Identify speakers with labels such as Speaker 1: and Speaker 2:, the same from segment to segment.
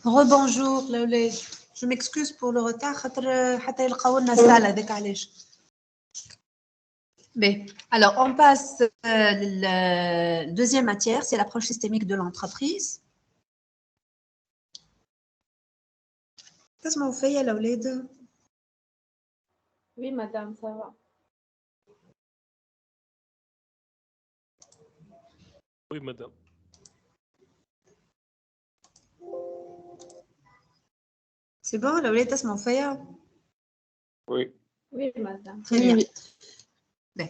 Speaker 1: Rebonjour, Laoulé. Je m'excuse pour le retard. حتى يلقاو لنا السالة هذاك علاش. Mais, alors, on passe la deuxième matière, c'est l'approche systémique de l'entreprise. تسمعوا فيا الأولاد؟
Speaker 2: Oui, madame, ça va.
Speaker 3: Oui, madame.
Speaker 1: C'est bon, الأولاد تسمعوا فيا؟
Speaker 3: Oui.
Speaker 2: Oui, madame.
Speaker 1: Très bien. Ben.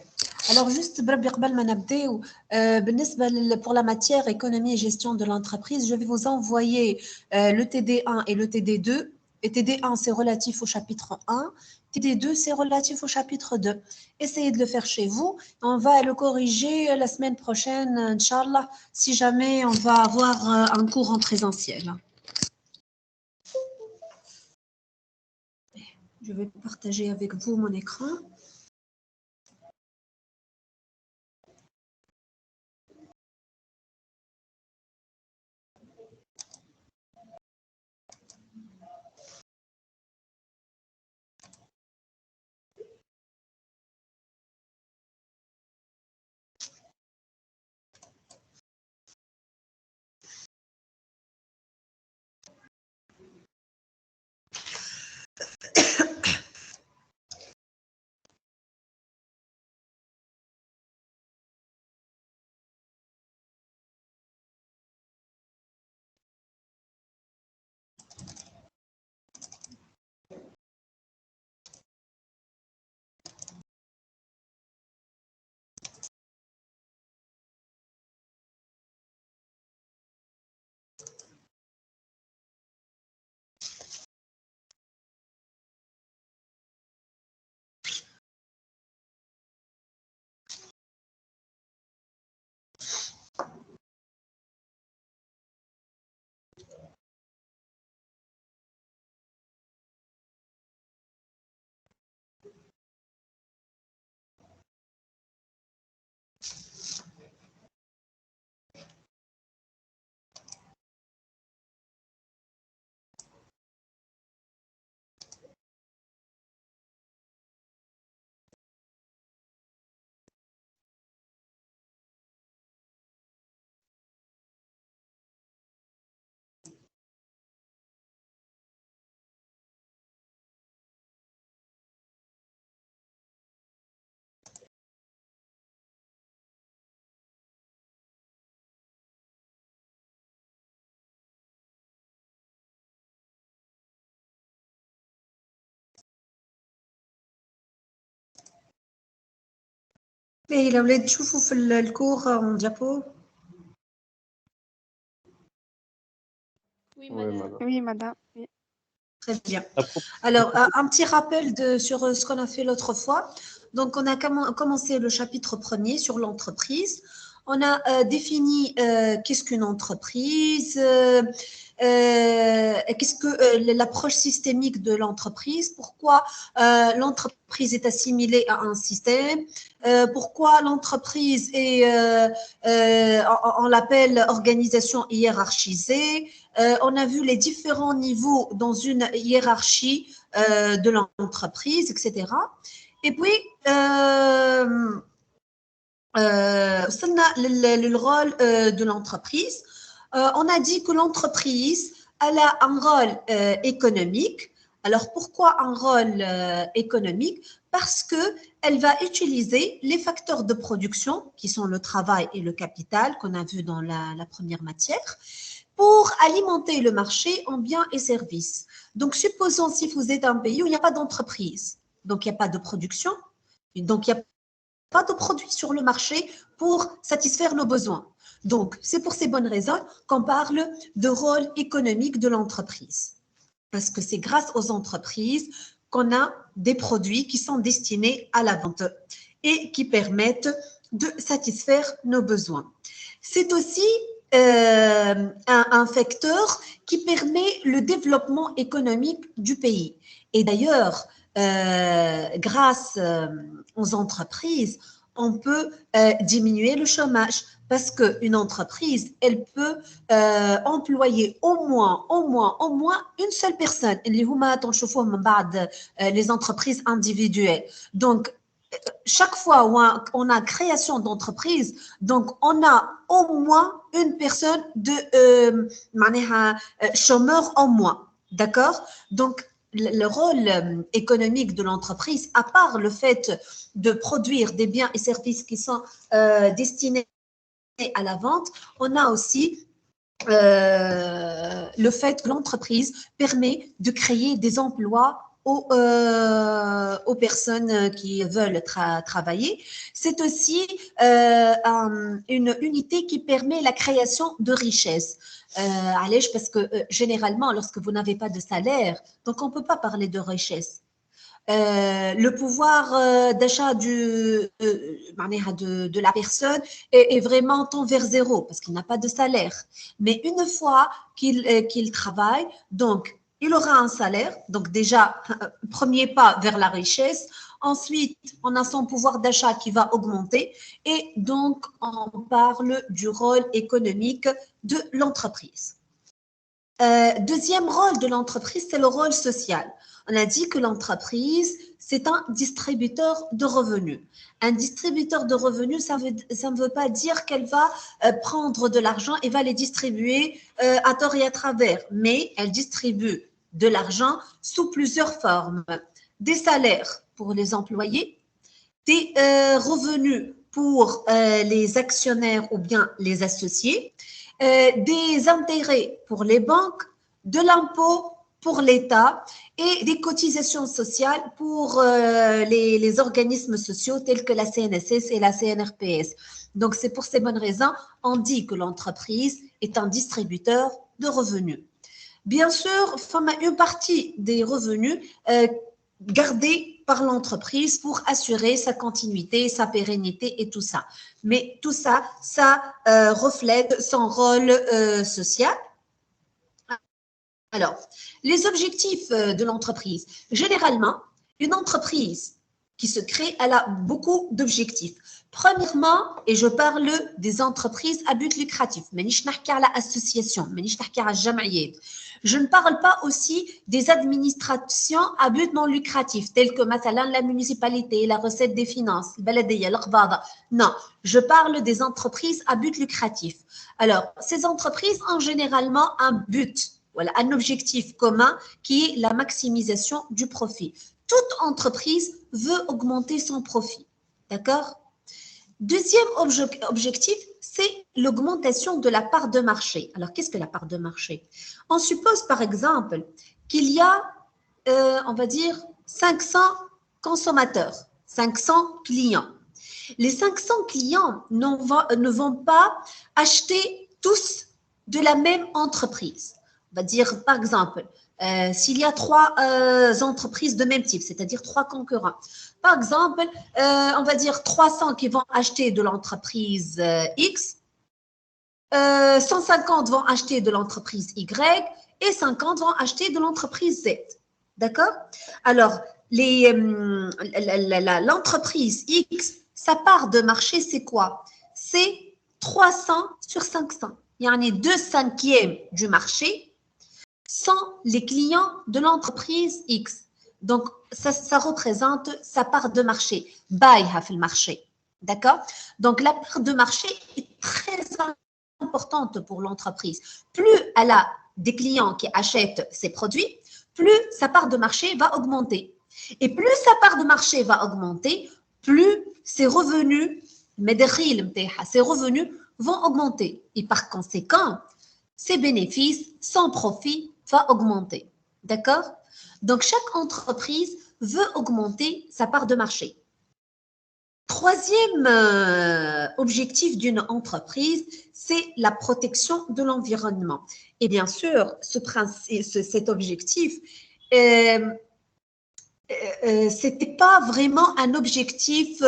Speaker 1: Alors, juste بربي قبل ما نبداو بالنسبة pour la matière économie et gestion de l'entreprise, je vais vous envoyer le TD1 et le TD2. Et TD1, c'est relatif au chapitre 1. TD2, c'est relatif au chapitre 2. Essayez de le faire chez vous. On va le corriger la semaine prochaine, Inch'Allah, si jamais on va avoir un cours en présentiel. Je vais partager avec vous mon écran. Et الأولاد تشوفوا في الكور en diapo.
Speaker 2: Oui,
Speaker 3: Oui,
Speaker 2: madame.
Speaker 3: madame.
Speaker 4: Oui, madame. Oui.
Speaker 1: Très bien. Alors, un petit rappel sur ce qu'on a fait l'autre fois. Donc, on a commencé le chapitre premier sur l'entreprise. On a défini qu'est-ce qu'une entreprise, qu'est-ce que l'approche systémique de l'entreprise, pourquoi l'entreprise est assimilée à un système, pourquoi l'entreprise est, on l'appelle organisation hiérarchisée. On a vu les différents niveaux dans une hiérarchie de l'entreprise, etc. Et puis, وصلنا للرôle de l'entreprise. On a dit que l'entreprise elle a un rôle économique. Alors, pourquoi un rôle économique? Parce qu'elle va utiliser les facteurs de production, qui sont le travail et le capital, qu'on a vu dans la première matière, pour alimenter le marché en biens et services. Donc, supposons si vous êtes un pays où il n'y a pas d'entreprise, donc il n'y a pas de production, donc il n'y a pas de produits sur le marché pour satisfaire nos besoins. Donc, c'est pour ces bonnes raisons qu'on parle de rôle économique de l'entreprise. Parce que c'est grâce aux entreprises qu'on a des produits qui sont destinés à la vente et qui permettent de satisfaire nos besoins. C'est aussi un facteur qui permet le développement économique du pays. Et d'ailleurs, grâce aux entreprises, on peut diminuer le chômage parce qu'une entreprise, elle peut employer au moins une seule personne. اللي هما تنشوفوهم من بعد les entreprises individuelles. Donc, chaque fois où on a création d'entreprise, donc on a au moins une personne de chômeur en moins. D'accord? Donc, le rôle économique de l'entreprise, à part le fait de produire des biens et services qui sont destinés à la vente, on a aussi le fait que l'entreprise permet de créer des emplois aux personnes qui veulent travailler. C'est aussi une unité qui permet la création de richesses. Parce que généralement, lorsque vous n'avez pas de salaire, donc on ne peut pas parler de richesse. Le pouvoir d'achat de la personne est vraiment tend vers zéro parce qu'il n'a pas de salaire. Mais une fois qu'il travaille, donc il aura un salaire, donc déjà, premier pas vers la richesse. Ensuite, on a son pouvoir d'achat qui va augmenter et donc on parle du rôle économique de l'entreprise. Deuxième rôle de l'entreprise, c'est le rôle social. On a dit que l'entreprise, c'est un distributeur de revenus. Un distributeur de revenus, ça ne veut pas dire qu'elle va prendre de l'argent et va les distribuer à tort et à travers, mais elle distribue de l'argent sous plusieurs formes. Des salaires pour les employés, des revenus pour les actionnaires ou bien les associés, des intérêts pour les banques, de l'impôt pour l'État et des cotisations sociales pour les organismes sociaux tels que la CNSS et la CNRPS. Donc, c'est pour ces bonnes raisons, on dit que l'entreprise est un distributeur de revenus. Bien sûr, une partie des revenus gardés par l'entreprise pour assurer sa continuité, sa pérennité et tout ça. Mais tout ça, ça reflète son rôle social. Alors, les objectifs de l'entreprise. Généralement, une entreprise qui se crée, elle a beaucoup d'objectifs. Premièrement, et je parle des entreprises à but lucratif, je ne parle pas aussi des administrations à but non lucratif, telles que la municipalité, la recette des finances, non, je parle des entreprises à but lucratif. Alors, ces entreprises ont généralement un but, voilà, un objectif commun qui est la maximisation du profit. Toute entreprise veut augmenter son profit. D'accord? Deuxième objectif, c'est l'augmentation de la part de marché. Alors, qu'est-ce que la part de marché? On suppose, par exemple, qu'il y a, on va dire, 500 consommateurs, 500 clients. Les 500 clients ne vont pas acheter tous de la même entreprise. On va dire, par exemple, s'il y a trois entreprises de même type, c'est-à-dire trois concurrents. Par exemple, on va dire 300 qui vont acheter de l'entreprise X, 150 vont acheter de l'entreprise Y et 50 vont acheter de l'entreprise Z. D'accord? Alors, l'entreprise X, sa part de marché, c'est quoi? C'est 300 sur 500. Il y en a 2/5 du marché sont les clients de l'entreprise X. Donc, ça représente sa part de marché. Baïha fait le marché. D'accord? Donc, la part de marché est très importante pour l'entreprise. Plus elle a des clients qui achètent ses produits, plus sa part de marché va augmenter. Et plus sa part de marché va augmenter, plus ses revenus, ses revenus vont augmenter. Et par conséquent, ses bénéfices, son profit va augmenter. D'accord? Donc, chaque entreprise veut augmenter sa part de marché. Troisième objectif d'une entreprise, c'est la protection de l'environnement. Et bien sûr, cet objectif c'était pas vraiment un objectif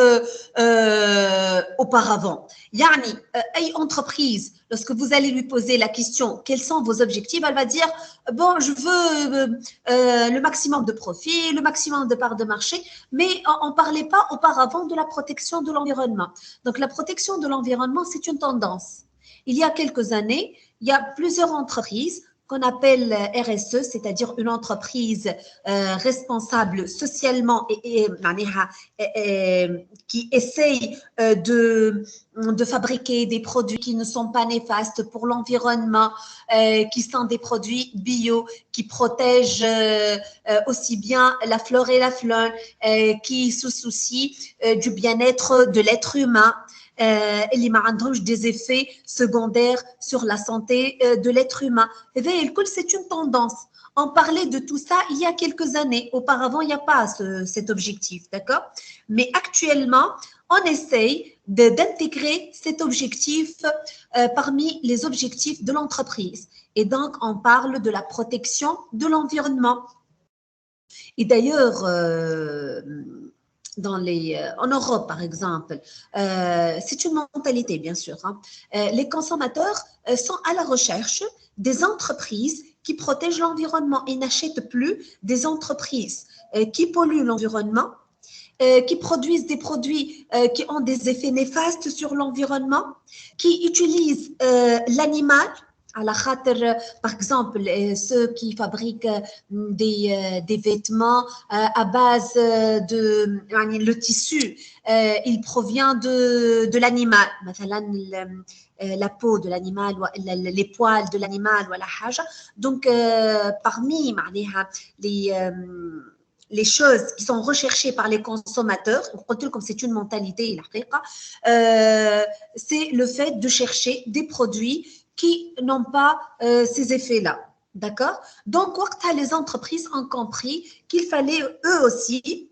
Speaker 1: auparavant. Yani, une entreprise, lorsque vous allez lui poser la question, quels sont vos objectifs, elle va dire, bon, je veux le maximum de profit, le maximum de parts de marché, mais on ne parlait pas auparavant de la protection de l'environnement. Donc, la protection de l'environnement, c'est une tendance. Il y a quelques années, il y a plusieurs entreprises qu'on appelle RSE, c'est-à-dire une entreprise responsable socialement et qui essaye de fabriquer des produits qui ne sont pas néfastes pour l'environnement, qui sont des produits bio, qui protègent aussi bien la flore et la faune, qui se soucient du bien-être de l'être humain. اللي ما عندهمش des effets secondaires sur la santé de l'être humain. C'est une tendance. On parlait de tout ça il y a quelques années. Auparavant, il n'y a pas cet objectif, d'accord? Mais actuellement, on essaye d'intégrer cet objectif parmi les objectifs de l'entreprise. Et donc, on parle de la protection de l'environnement. Et d'ailleurs, en Europe, par exemple, c'est une mentalité, bien sûr. Hein. Les consommateurs sont à la recherche des entreprises qui protègent l'environnement et n'achètent plus des entreprises qui polluent l'environnement, qui produisent des produits qui ont des effets néfastes sur l'environnement, qui utilisent l'animal. À la khater, par exemple, ceux qui fabriquent des vêtements à base de le tissu, il provient de l'animal. La peau de l'animal, les poils de l'animal, donc parmi les choses qui sont recherchées par les consommateurs, comme c'est une mentalité, c'est le fait de chercher des produits qui n'ont pas ces effets-là. D'accord? Donc, les entreprises ont compris qu'il fallait eux aussi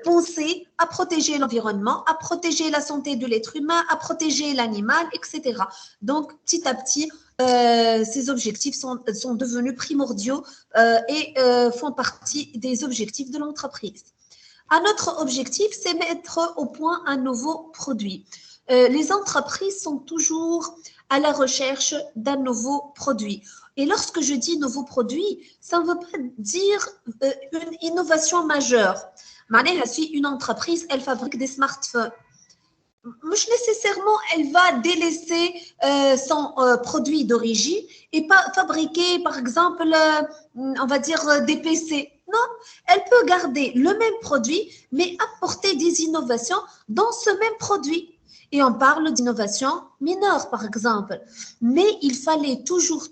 Speaker 1: penser à protéger l'environnement, à protéger la santé de l'être humain, à protéger l'animal, etc. Donc, petit à petit, ces objectifs sont devenus primordiaux et font partie des objectifs de l'entreprise. Un autre objectif, c'est mettre au point un nouveau produit. Les entreprises sont toujours à la recherche d'un nouveau produit. Et lorsque je dis nouveau produit, ça ne veut pas dire une innovation majeure. Si une entreprise, elle fabrique des smartphones, nécessairement, elle va délaisser son produit d'origine et pas fabriquer, par exemple, on va dire des PC. Non, elle peut garder le même produit, mais apporter des innovations dans ce même produit. Et on parle d'innovation mineure, par exemple. Mais il fallait toujours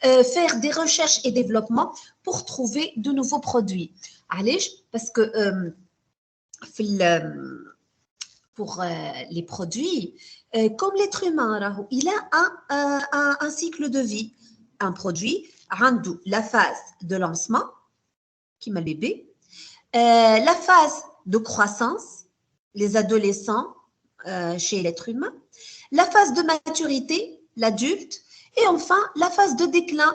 Speaker 1: faire des recherches et développements pour trouver de nouveaux produits. Allez, parce que pour les produits, comme l'être humain, il a un cycle de vie. Un produit, la phase de lancement, qui m'a bébé, la phase de croissance, les adolescents, chez l'être humain, la phase de maturité, l'adulte, et enfin la phase de déclin,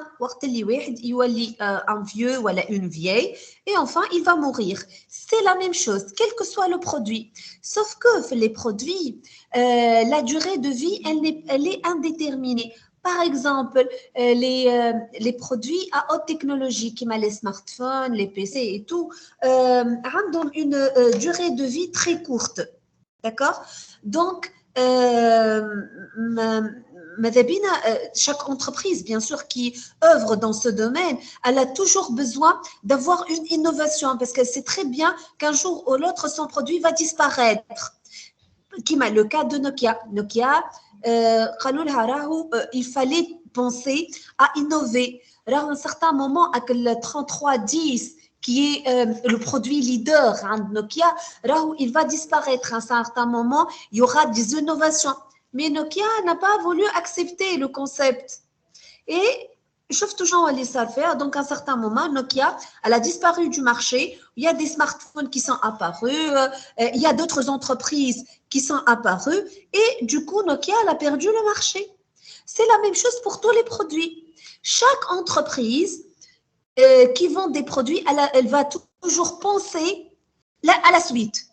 Speaker 1: un vieux ou une vieille, et enfin il va mourir. C'est la même chose, quel que soit le produit. Sauf que les produits, la durée de vie, elle est indéterminée. Par exemple, les produits à haute technologie, comme les smartphones, les PC et tout, ont une durée de vie très courte. D'accord? Donc, chaque entreprise, bien sûr, qui œuvre dans ce domaine, elle a toujours besoin d'avoir une innovation parce qu'elle sait très bien qu'un jour ou l'autre, son produit va disparaître. Qui m'a le cas de Nokia. Nokia, il fallait penser à innover. Alors, à un certain moment, avec le 3310, qui est le produit leader de Nokia, il va disparaître à un certain moment, il y aura des innovations. Mais Nokia n'a pas voulu accepter le concept. Et je toujours les faire. Donc, à un certain moment, Nokia, elle a disparu du marché. Il y a des smartphones qui sont apparus. Il y a d'autres entreprises qui sont apparues. Et du coup, Nokia, elle a perdu le marché. C'est la même chose pour tous les produits. Chaque entreprise qui vend des produits, elle va toujours penser à la suite.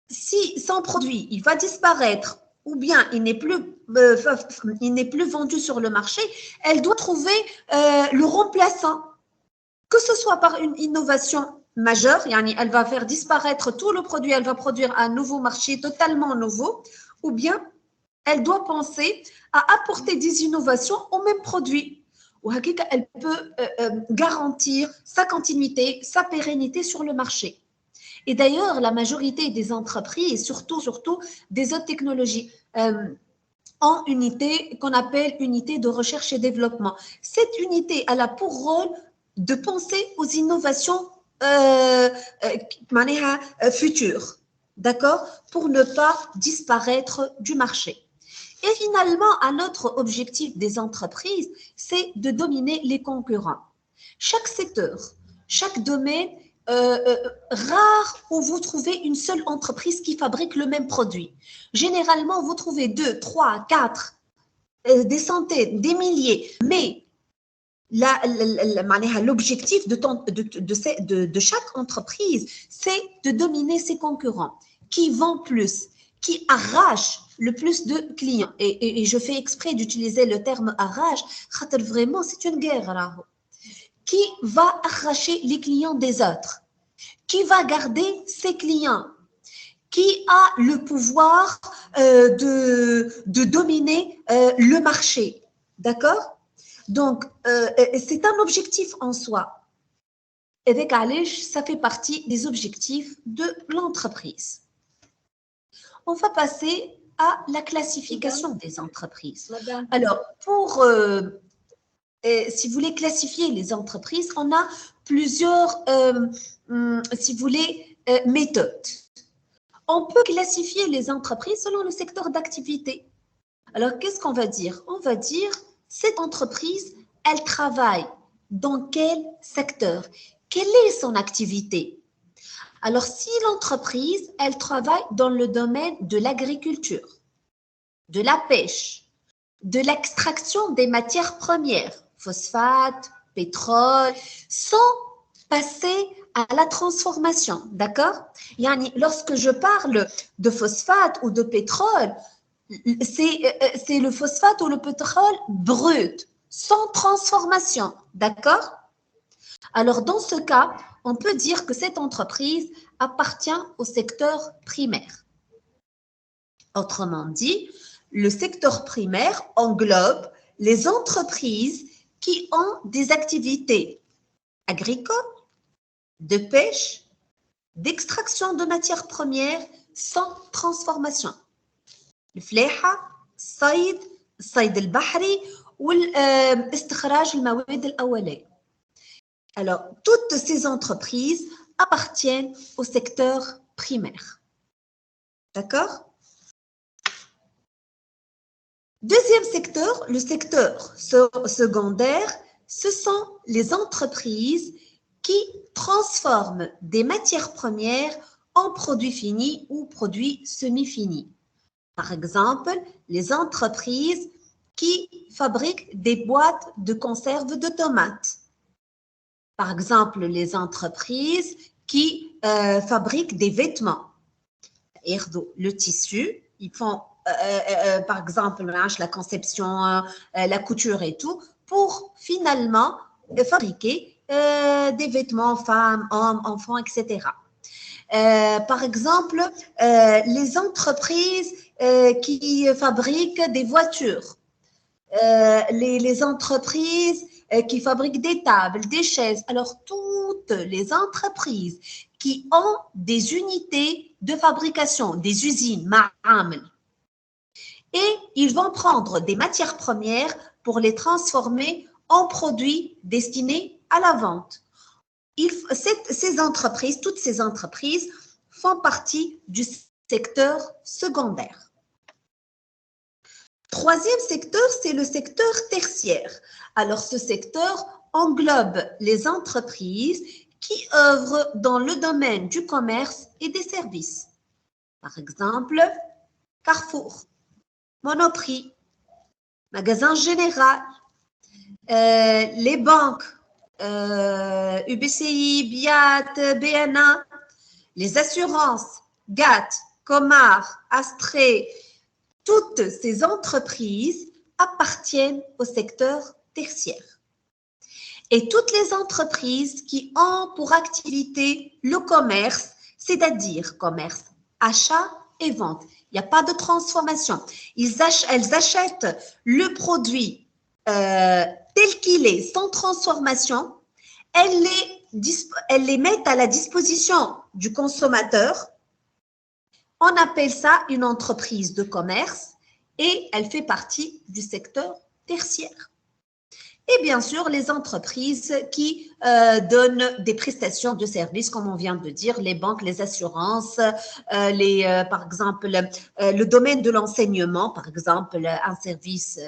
Speaker 1: Si son produit, il va disparaître ou bien il n'est plus vendu sur le marché, elle doit trouver le remplaçant, que ce soit par une innovation majeure, elle va faire disparaître tout le produit, elle va produire un nouveau marché totalement nouveau, ou bien elle doit penser à apporter des innovations au même produit. Ou elle peut garantir sa continuité, sa pérennité sur le marché. Et d'ailleurs, la majorité des entreprises, surtout des autres technologies, ont une unité qu'on appelle unité de recherche et développement. Cette unité, elle a pour rôle de penser aux innovations futures, d'accord, pour ne pas disparaître du marché. Et finalement, un autre objectif des entreprises, c'est de dominer les concurrents. Chaque secteur, chaque domaine, rare où vous trouvez une seule entreprise qui fabrique le même produit. Généralement, vous trouvez 2, 3, 4, des centaines, des milliers, mais l'objectif de chaque entreprise, c'est de dominer ses concurrents, qui vendent plus, qui arrachent le plus de clients. Et je fais exprès d'utiliser le terme arrache, car vraiment, c'est une guerre. Qui va arracher les clients des autres? Qui va garder ses clients? Qui a le pouvoir de dominer le marché? D'accord? Donc, c'est un objectif en soi. Avec Alish, ça fait partie des objectifs de l'entreprise. On va passer à la classification des entreprises. Alors, si vous voulez classifier les entreprises, on a plusieurs, si vous voulez, méthodes. On peut classifier les entreprises selon le secteur d'activité. Alors, qu'est-ce qu'on va dire? On va dire, cette entreprise, elle travaille dans quel secteur? Quelle est son activité? Alors, si l'entreprise, elle travaille dans le domaine de l'agriculture, de la pêche, de l'extraction des matières premières, phosphate, pétrole, sans passer à la transformation, d'accord? Lorsque je parle de phosphate ou de pétrole, c'est le phosphate ou le pétrole brut, sans transformation, d'accord? Alors, dans ce cas, on peut dire que cette entreprise appartient au secteur primaire. Autrement dit, le secteur primaire englobe les entreprises qui ont des activités agricoles, de pêche, d'extraction de matières premières sans transformation. الفلاحة، الصيد البحري واستخراج المواد الأولية. Alors, toutes ces entreprises appartiennent au secteur primaire. D'accord? Deuxième secteur, le secteur secondaire, ce sont les entreprises qui transforment des matières premières en produits finis ou produits semi-finis. Par exemple, les entreprises qui fabriquent des boîtes de conserve de tomates. Par exemple, les entreprises qui fabriquent des vêtements. Le tissu, ils font par exemple la conception, la couture et tout, pour finalement fabriquer des vêtements femmes, hommes, enfants, etc. Par exemple, les entreprises qui fabriquent des voitures, les entreprises qui fabriquent des tables, des chaises. Alors, toutes les entreprises qui ont des unités de fabrication, des usines, ma'amel, et ils vont prendre des matières premières pour les transformer en produits destinés à la vente. Ces entreprises, toutes ces entreprises font partie du secteur secondaire. Troisième secteur, c'est le secteur tertiaire. Alors, ce secteur englobe les entreprises qui œuvrent dans le domaine du commerce et des services. Par exemple, Carrefour, Monoprix, Magasin Général, les banques, UBCI, BIAT, BNA, les assurances, GAT, Comar, Astrée, toutes ces entreprises appartiennent au secteur tertiaire. Et toutes les entreprises qui ont pour activité le commerce, c'est-à-dire commerce, achat et vente. Il n'y a pas de transformation. Elles achètent le produit tel qu'il est, sans transformation. Elles les mettent à la disposition du consommateur. On appelle ça une entreprise de commerce et elle fait partie du secteur tertiaire. Et bien sûr, les entreprises qui donnent des prestations de services, comme on vient de dire, les banques, les assurances, par exemple, le domaine de l'enseignement, par exemple, un service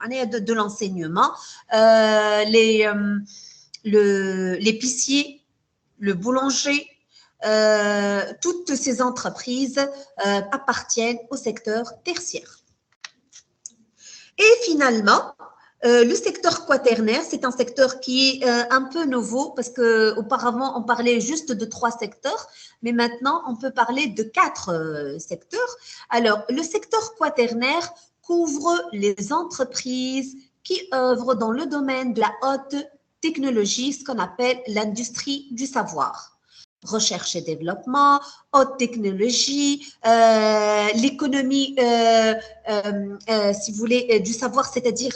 Speaker 1: de l'enseignement, l'épicier, le boulanger, toutes ces entreprises appartiennent au secteur tertiaire. Et finalement, le secteur quaternaire, c'est un secteur qui est un peu nouveau parce qu'auparavant, on parlait juste de 3 secteurs, mais maintenant, on peut parler de 4 secteurs. Alors, le secteur quaternaire couvre les entreprises qui œuvrent dans le domaine de la haute technologie, ce qu'on appelle l'industrie du savoir. Recherche et développement, haute technologie, l'économie, si vous voulez, du savoir, c'est-à-dire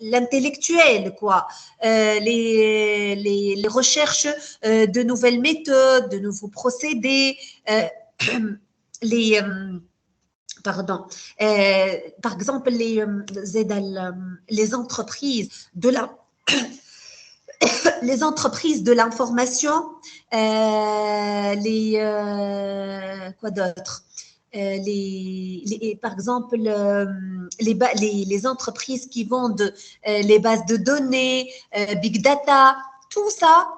Speaker 1: l'intellectuel, quoi. Les recherches de nouvelles méthodes, de nouveaux procédés, par exemple, les entreprises de la les entreprises de l'information, quoi d'autre, par exemple, les entreprises qui vendent les bases de données, big data, tout ça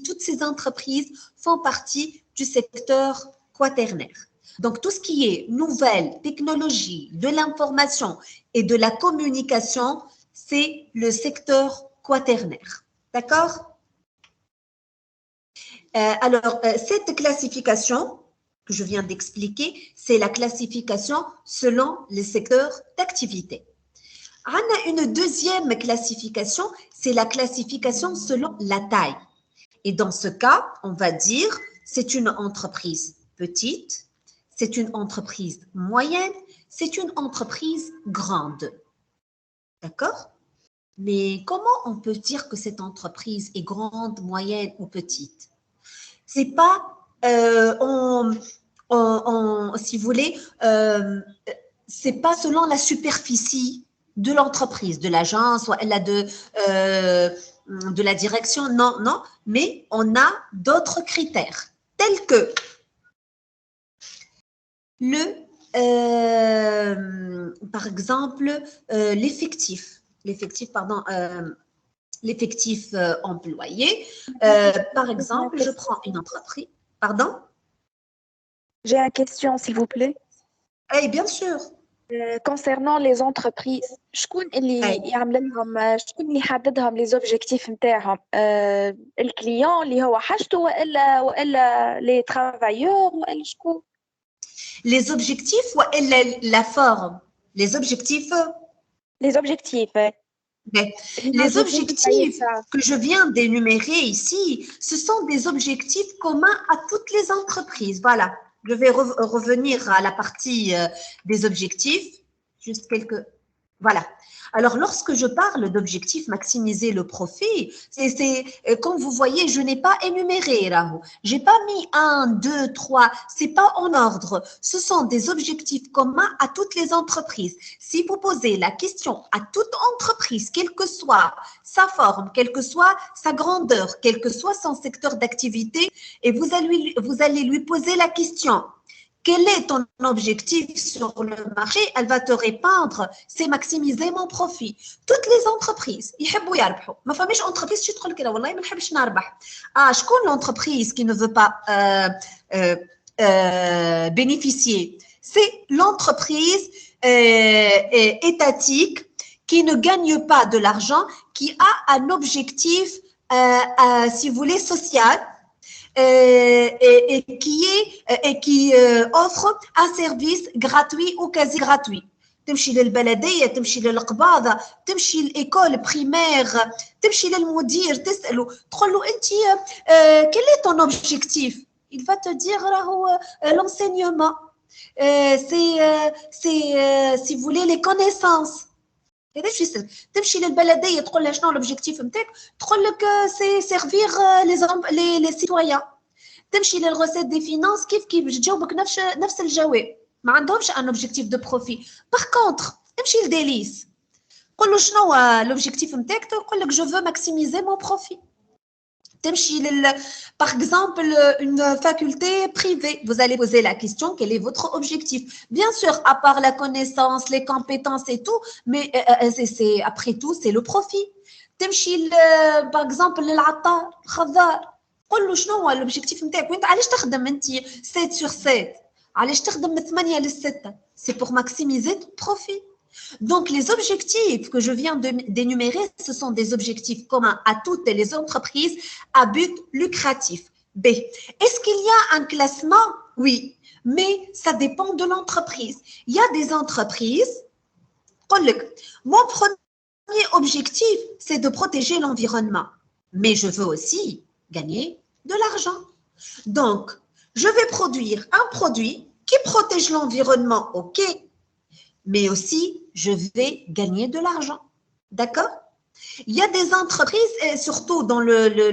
Speaker 1: toutes ces entreprises font partie du secteur quaternaire. Donc, tout ce qui est nouvelles technologies, de l'information et de la communication, c'est le secteur quaternaire. D'accord? Alors, cette classification que je viens d'expliquer, c'est la classification selon les secteurs d'activité. On a une deuxième classification, c'est la classification selon la taille. Et dans ce cas, on va dire c'est une entreprise petite, c'est une entreprise moyenne, c'est une entreprise grande. D'accord? Mais comment on peut dire que cette entreprise est grande, moyenne ou petite? C'est pas, si vous voulez, c'est pas selon la superficie de l'entreprise, de l'agence ou de la direction, non, mais on a d'autres critères, tels que par exemple, l'effectif employé. Par exemple, je prends une entreprise. Pardon?
Speaker 4: J'ai une question, s'il vous plaît.
Speaker 1: Oui, bien sûr.
Speaker 4: Concernant les entreprises, شكون اللي يعمل لهم شكون اللي يحددهم les objectifs نتاعهم الكليون اللي هو حاجته ولا les travailleurs ولا شكون؟
Speaker 1: Les objectifs ou la forme? Les objectifs.
Speaker 4: Les objectifs.
Speaker 1: Mais les objectifs que je viens d'énumérer ici, ce sont des objectifs communs à toutes les entreprises. Voilà, je vais revenir à la partie des objectifs. Juste quelques… Voilà. Alors, lorsque je parle d'objectif maximiser le profit, comme vous voyez, je n'ai pas énuméré, Rahou. Je n'ai pas mis 1, 2, 3, ce n'est pas en ordre. Ce sont des objectifs communs à toutes les entreprises. Si vous posez la question à toute entreprise, quelle que soit sa forme, quelle que soit sa grandeur, quel que soit son secteur d'activité, et vous allez lui poser la question. Quel est ton objectif sur le marché? Elle va te répondre, c'est maximiser mon profit. Toutes les entreprises, يحبوا يربحوا. ما فماش entreprise qui تقول كده والله ما نحبش نربح. شكون l'entreprise qui ne veut pas bénéficier? C'est l'entreprise étatique qui ne gagne pas de l'argent, qui a un objectif, si vous voulez, social, et qui offre un service gratuit ou quasi gratuit. تمشي للبلديه، تمشي للقباضه، تمشي للايكول بريمير، تمشي للمدير تساله تقول له انت quel est ton objectif? Il va te dire راهو l'enseignement, c'est si vous voulez les connaissances. هذا شو يسأل. تمشي للبلديه تقول لها شنو الاوبجيكتيف نتاعك، تقول لك سي سيرفير لي سيتويان. تمشي للغوسيت دي فينانس كيف تجاوبك نفس الجواب، ما عندهمش ان اوبجيكتيف دو بروفي. باغ كونتر امشي لديليس قول له شنو هو الاوبجيكتيف نتاعك، يقول لك جو فو ماكسيميزي مون بروفي. تمشي par exemple une faculté privée, vous allez poser la question quel est votre objectif. Bien sûr, à part la connaissance, les compétences et tout, mais c'est après tout c'est le profit. تمشي par exemple للعطار خضار قول له شنو هو الاوبجيكتيف نتاعك، وانت علاش تخدم انت 7 sur 7، علاش تخدم من 8 ل 6؟ c'est pour maximiser ton profit. Donc, les objectifs que je viens d'énumérer, ce sont des objectifs communs à toutes les entreprises à but lucratif. B. Est-ce qu'il y a un classement? Oui, mais ça dépend de l'entreprise. Il y a des entreprises, mon premier objectif, c'est de protéger l'environnement, mais je veux aussi gagner de l'argent. Donc, je vais produire un produit qui protège l'environnement, ok, mais aussi je vais gagner de l'argent. D'accord? Il y a des entreprises, et surtout dans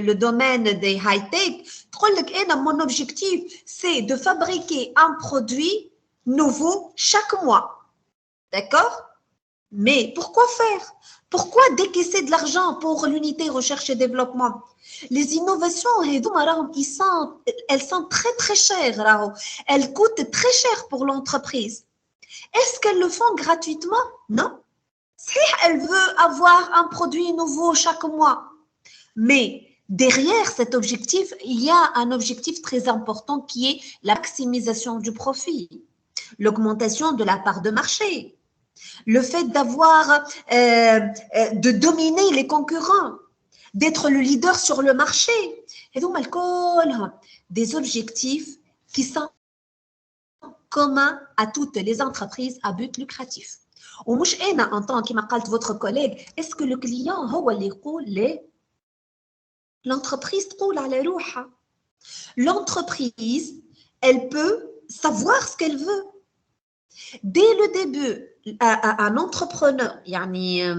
Speaker 1: le domaine des high-tech, mon objectif, c'est de fabriquer un produit nouveau chaque mois. D'accord? Mais pourquoi faire? Pourquoi décaisser de l'argent pour l'unité recherche et développement? Les innovations, elles sont très très chères. Elles coûtent très cher pour l'entreprise. Est-ce qu'elles le font gratuitement? Non. Si elle veut avoir un produit nouveau chaque mois, mais derrière cet objectif, il y a un objectif très important qui est la maximisation du profit, l'augmentation de la part de marché, le fait d'avoir, de dominer les concurrents, d'être le leader sur le marché. Et donc, des objectifs qui sont commun à toutes les entreprises à but lucratif. ومش انا en tant كما قالت votre collègue, est-ce que le client هو اللي يقول ليه؟ l'entreprise تقول على روحها. L'entreprise, elle peut savoir ce qu'elle veut. Dès le début, un entrepreneur, يعني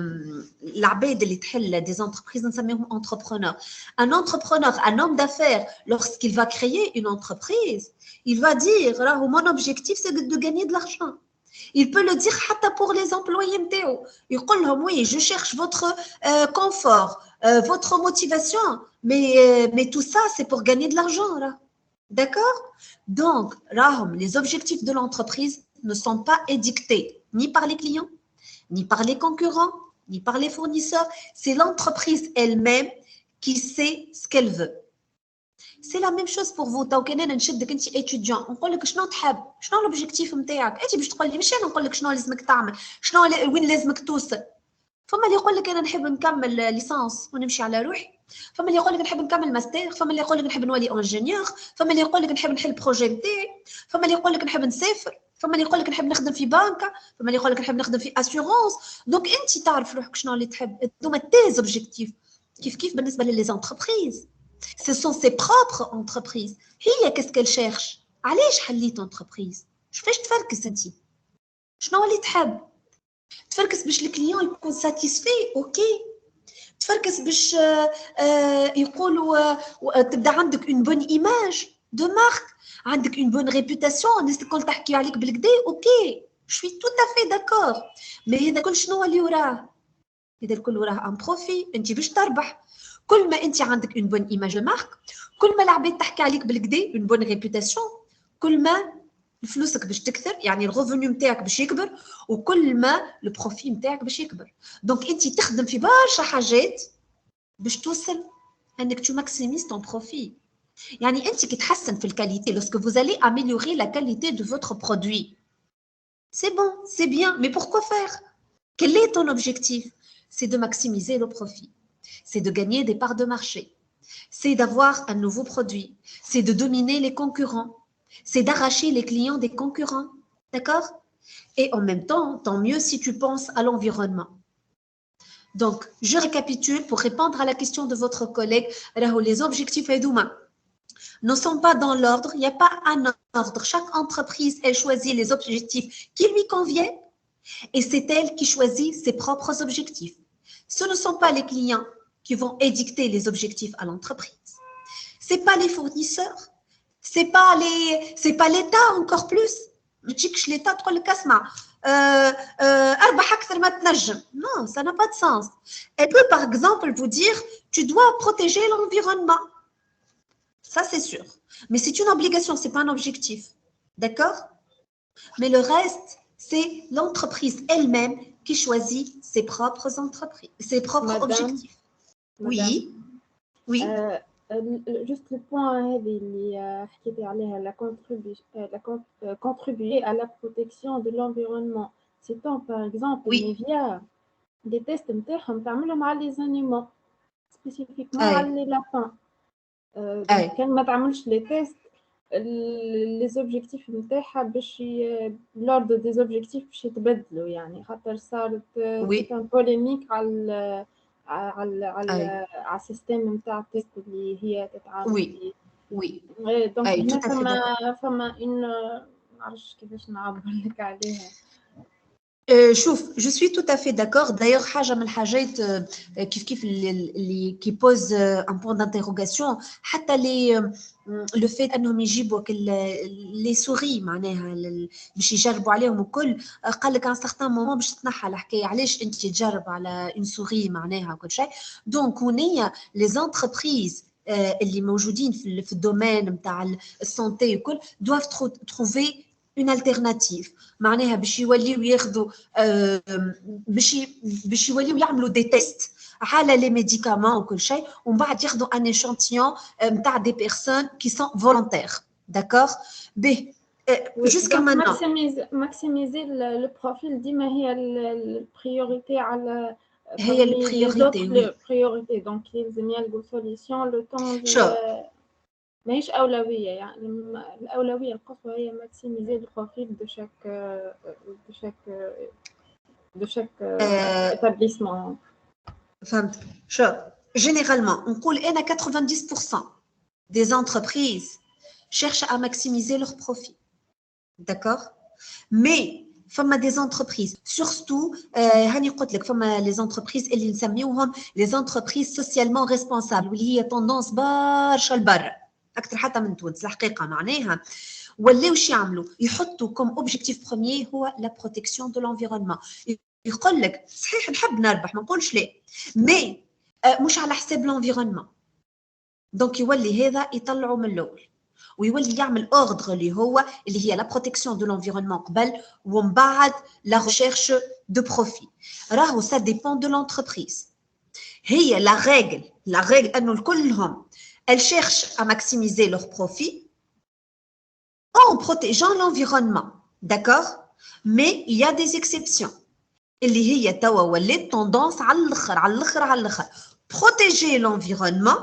Speaker 1: العباد اللي تحل des entreprises نسميهم entrepreneurs. Un entrepreneur, un homme d'affaires, lorsqu'il va créer une entreprise, il va dire mon objectif c'est de gagner de l'argent. Il peut le dire pour les employés نتاعو. يقول لهم oui, je cherche votre confort, votre motivation, mais tout ça c'est pour gagner de l'argent là. D'accord? Donc, les objectifs de l'entreprise ne sont pas édictés ni par les clients, ni par les concurrents, ni par les fournisseurs. C'est l'entreprise elle-même qui sait ce qu'elle veut. C'est la même chose pour vous. تو كان انا نشدك انت étudiant نقول لك شنو تحب، شنو الاوبجيكتيف نتاعك، انت باش تقول لي ماشي انا نقول لك شنو لازمك تعمل، شنو وين لازمك توصل. فما اللي يقول لك انا نحب نكمل ليسانس ونمشي على روحي، فما اللي يقول لك نحب نكمل ماستر، فما اللي يقول لك نحب نولي انجينيور، فما اللي يقول لك نحب نحل بروجي نتاعي، فما اللي يقول لك نحب نسافر، فما اللي يقول لك نحب نخدم في بنكه، فما اللي يقول لك نحب نخدم في اسيورونس. دونك انت تعرف روحك شنو اللي تحب. هذوما تيز اوبجيكتيف. كيف بالنسبه للي انتربريز، ce sont ses propres entreprises. هي qu'est-ce qu'elle cherche؟ علاش حليت انتربريز؟ كيفاش تفركس انت؟ شنو اللي تحب؟ تفركس باش الكليون يكون ساتيسفي، اوكي. تفركس باش يقولوا تبدا عندك une bonne image de marque، عندك une bonne réputation، الناس الكل تحكي عليك بالكدا، اوكي. je suis tout à fait d'accord. mais هذا كل شنو اللي وراه؟ هذا الكل وراه ان بروفي. انت باش تربح كل ما انت عندك une bonne image de marque، كل ما العباد تحكي عليك بالكدا une bonne réputation، كل ما فلوسك باش تكثر، يعني الريفوني نتاعك باش يكبر، وكل ما البروفي نتاعك باش يكبر. دونك انت تخدم في برشا حاجات باش توصل انك تو ماكسيميز ton profit. يعني انت كي تحسن في الكاليتي، lorsque vous allez améliorer la qualité de votre produit, c'est bon, c'est bien, mais pourquoi faire? Quel est ton objectif? C'est de maximiser le profit, c'est de gagner des parts de marché, c'est d'avoir un nouveau produit, c'est de dominer les concurrents, c'est d'arracher les clients des concurrents, d'accord? Et en même temps, tant mieux si tu penses à l'environnement. Donc, je récapitule pour répondre à la question de votre collègue. Les objectifs ne sont pas dans l'ordre, il n'y a pas un ordre. Chaque entreprise, elle choisit les objectifs qui lui conviennent et c'est elle qui choisit ses propres objectifs. Ce ne sont pas les clients qui vont édicter les objectifs à l'entreprise. Ce n'est pas les fournisseurs, ce n'est pas l'État encore plus. ما تجيكش l'État تقول لك اسمع اربح اكثر ما تنجم. Non, ça n'a pas de sens. Elle peut par exemple vous dire tu dois protéger l'environnement. Ça c'est sûr. Mais c'est une obligation, c'est pas un objectif. D'accord? Mais le reste, c'est l'entreprise elle-même qui choisit ses propres entreprises, ses propres objectifs. Oui. Oui.
Speaker 2: Juste le point هذه اللي حكيتي عليها contribuer à la protection de l'environnement. C'est tant par exemple
Speaker 1: Oui.
Speaker 2: via des tests نتاعهم تعملهم على les animaux spécifiquement على les lapins. كان ما تعملش les tests les objectifs نتاعها باش l'ordre des objectifs باش يتبدلوا يعني خاطر صارت كان polémique على السيستم نتاع التيست اللي هي تتعامل
Speaker 1: فيه. وي
Speaker 2: دونك هنا فما ما نعرفش كيفاش نعبر لك عليها.
Speaker 1: شوف je suis tout à fait d'accord. D'ailleurs حاجه من الحاجات كيف اللي qui pose un point d'interrogation حتى le fait انهم يجيبوا les souris معناها باش يجربوا عليهم وكل قال لك ان certain moment باش تتنحى الحكايه علاش انت تجرب على une souris معناها وكل شيء. دونك هنايا les entreprises اللي موجودين في الدومين نتاع السانتي وكل doivent trouver une alternative. معناها باش يوليو ياخذوا باش يوليو يعملوا دي تيست على لي ميديكامون وكل شيء ومن بعد ياخذوا ان échantillon نتاع دي بيرسون كي سون فولونتير. داكور به jusqu'à maintenant
Speaker 2: maximiser le profil ديما هي البريوريتي على
Speaker 1: هي
Speaker 2: البريوريتي دونك يلزم يلقوا سوليسيون لو طون ماهيش أولوية يعني الأولوية القصوى هي ماكسيميزي البروفيل de chaque établissement.
Speaker 1: فهمت. شو généralement نقول أنا 90% des entreprises cherchent à maximiser leur profit. D'accord? Mais فما des entreprises surtout هاني قلت لك فما les entreprises اللي نسميوهم les entreprises socialement responsables واللي هي tendance برشا لبرا اكثر حتى من تونس الحقيقه. معناها ولاو شي يعملوا يحطوا كوم اوبجيكتيف بروميير هو لا بروتيكسيون دو لونفيرونمون. يقول لك صحيح نحب نربح ما نقولش لا مي مش على حساب لونفيرونمون. دونك يولي هذا يطلعوا من الاول ويولي يعمل اوردر اللي هي لا بروتيكسيون دو لونفيرونمون قبل ومن بعد لا ريشيرش دو بروفي. راهو سا ديبون دو لونتربريز. هي لا ريغل انه الكلهم elles cherchent à maximiser leur profit en protégeant l'environnement. D'accord? Mais il y a des exceptions. اللي هي توا ولات tendance على الآخر. Protéger l'environnement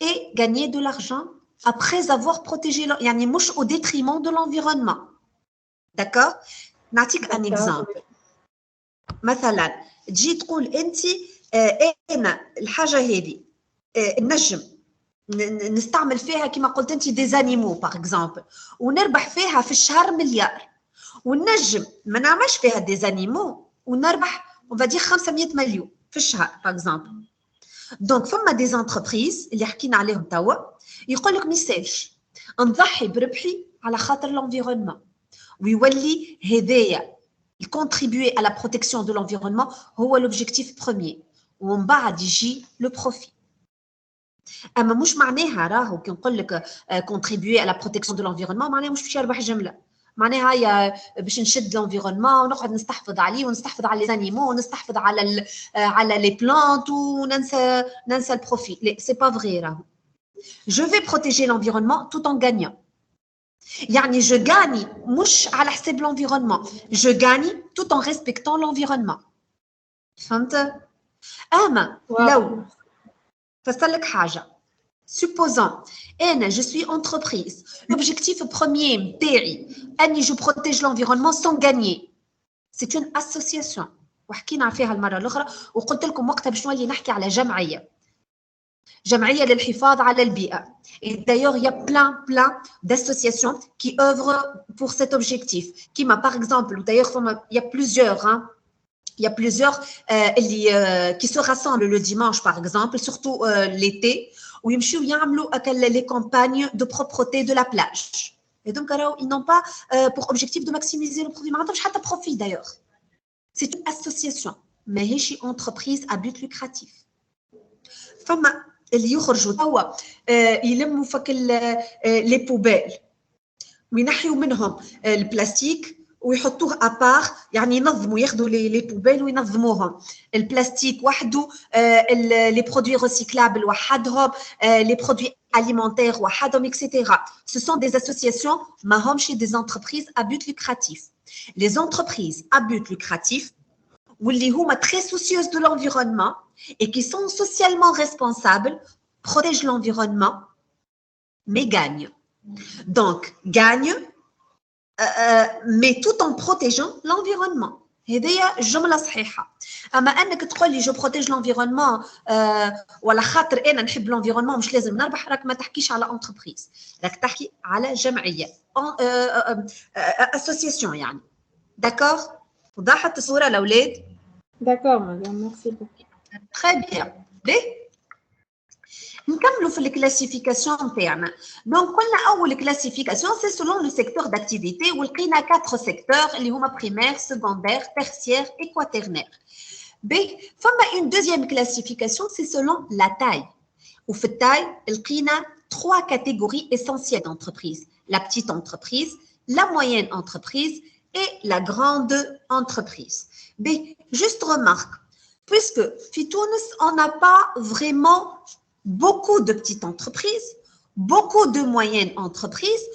Speaker 1: et gagner de l'argent après avoir protégé يعني مش au détriment de l'environnement. D'accord? نعطيك un exemple. مثلا تجي تقول انت انا الحاجه هذه نجم نستعمل فيها كما قلت انت دي زانيمو باغ اكزامبل ونربح فيها في الشهر مليار ونجم ما نعملش فيها دي زانيمو ونربح اون فادير 500 مليون في الشهر باغ اكزامبل. دونك فما دي زانتربريز اللي حكينا عليهم توا يقول لك ميسالش نضحي بربحي على خاطر l'environnement ويولي هذايا contribuer à la protection de l'environnement هو l'objectif premier ومن بعد يجي le profit. اما مش معناها راهو كي نقول لك contribuer à la protection de l'environnement معناها مش باش يربح جمله. معناها هي باش نشد l'environnement ونقعد نستحفظ عليه ونستحفظ على les animaux ونستحفظ على les plantes وننسى le profit. C'est pas vrai راهو. Je vais protéger l'environnement tout en gagnant. يعني je gagne مش على حساب l'environnement. Je gagne tout en respectant l'environnement. فهمت؟ أما لو فصلك حاجة. Supposons, je suis entreprise. L'objectif premier متاعي أني je protège l'environnement sans gagner. C'est une association. وحكينا فيها المرة الأخرى وقلت لكم وقتها باش نولي نحكي على جمعية للحفاظ على البيئة. Et d'ailleurs, il y a plein d'associations qui œuvrent pour cet objectif. Qui m'a par exemple, d'ailleurs, il y a plusieurs, qui se rassemblent le dimanche, par exemple, surtout l'été, où ils يعملوا les campagnes de propreté de la plage. Et donc, alors, ils n'ont pas pour objectif de maximiser le profit. Mais pas profit d'ailleurs. C'est une association, mais هي entreprise à but lucratif. فما اللي يخرجوا توا يلموا فك لي بوبيل وينحيوا منهم البلاستيك ويحطوه ابار، يعني ينظموا ياخذوا لي بوبيل وينظموهم. البلاستيك وحده، لي برودوي ريسيكلابل وحدهم، لي برودوي alimentaires وحدهم etc. Ce sont des associations ماهمش des entreprises à but lucratif. Les entreprises à but lucratif واللي هما très soucieuses de l'environnement et qui sont socialement responsables protègent l'environnement mais gagnent. Donc gagnent mais tout en protégeant l'environnement. هذه جملة صحيحة. أما أنك تقول لي جو بروتيج l'environnement ولا خاطر أنا نحب l'environnement مش لازم نربح، راك ما تحكيش على entreprise، راك تحكي على جمعية association يعني. داكور؟ وضحت الصورة الأولاد؟
Speaker 2: D'accord, madame, merci beaucoup.
Speaker 1: Très bien. نكملوا في الكلاسيفيكاسيون تاعنا. دونك قلنا اول كلاسيفيكاسيون سي سولون لو سيكتور داكتيفيتي، ولقينا 4 سيكتور اللي هما بريمير سكوندير تيرسيير اي كواترنير. بي فما اون دوزيام كلاسيفيكاسيون سي سولون لا تاي، وفي التاي لقينا 3 كاتيجوري اسونسييل d'entreprise: la petite entreprise, la moyenne entreprise et la grande entreprise. بي juste remarque, puisque في تونس on n'a pas vraiment beaucoup de petites entreprises, beaucoup de moyennes entreprises.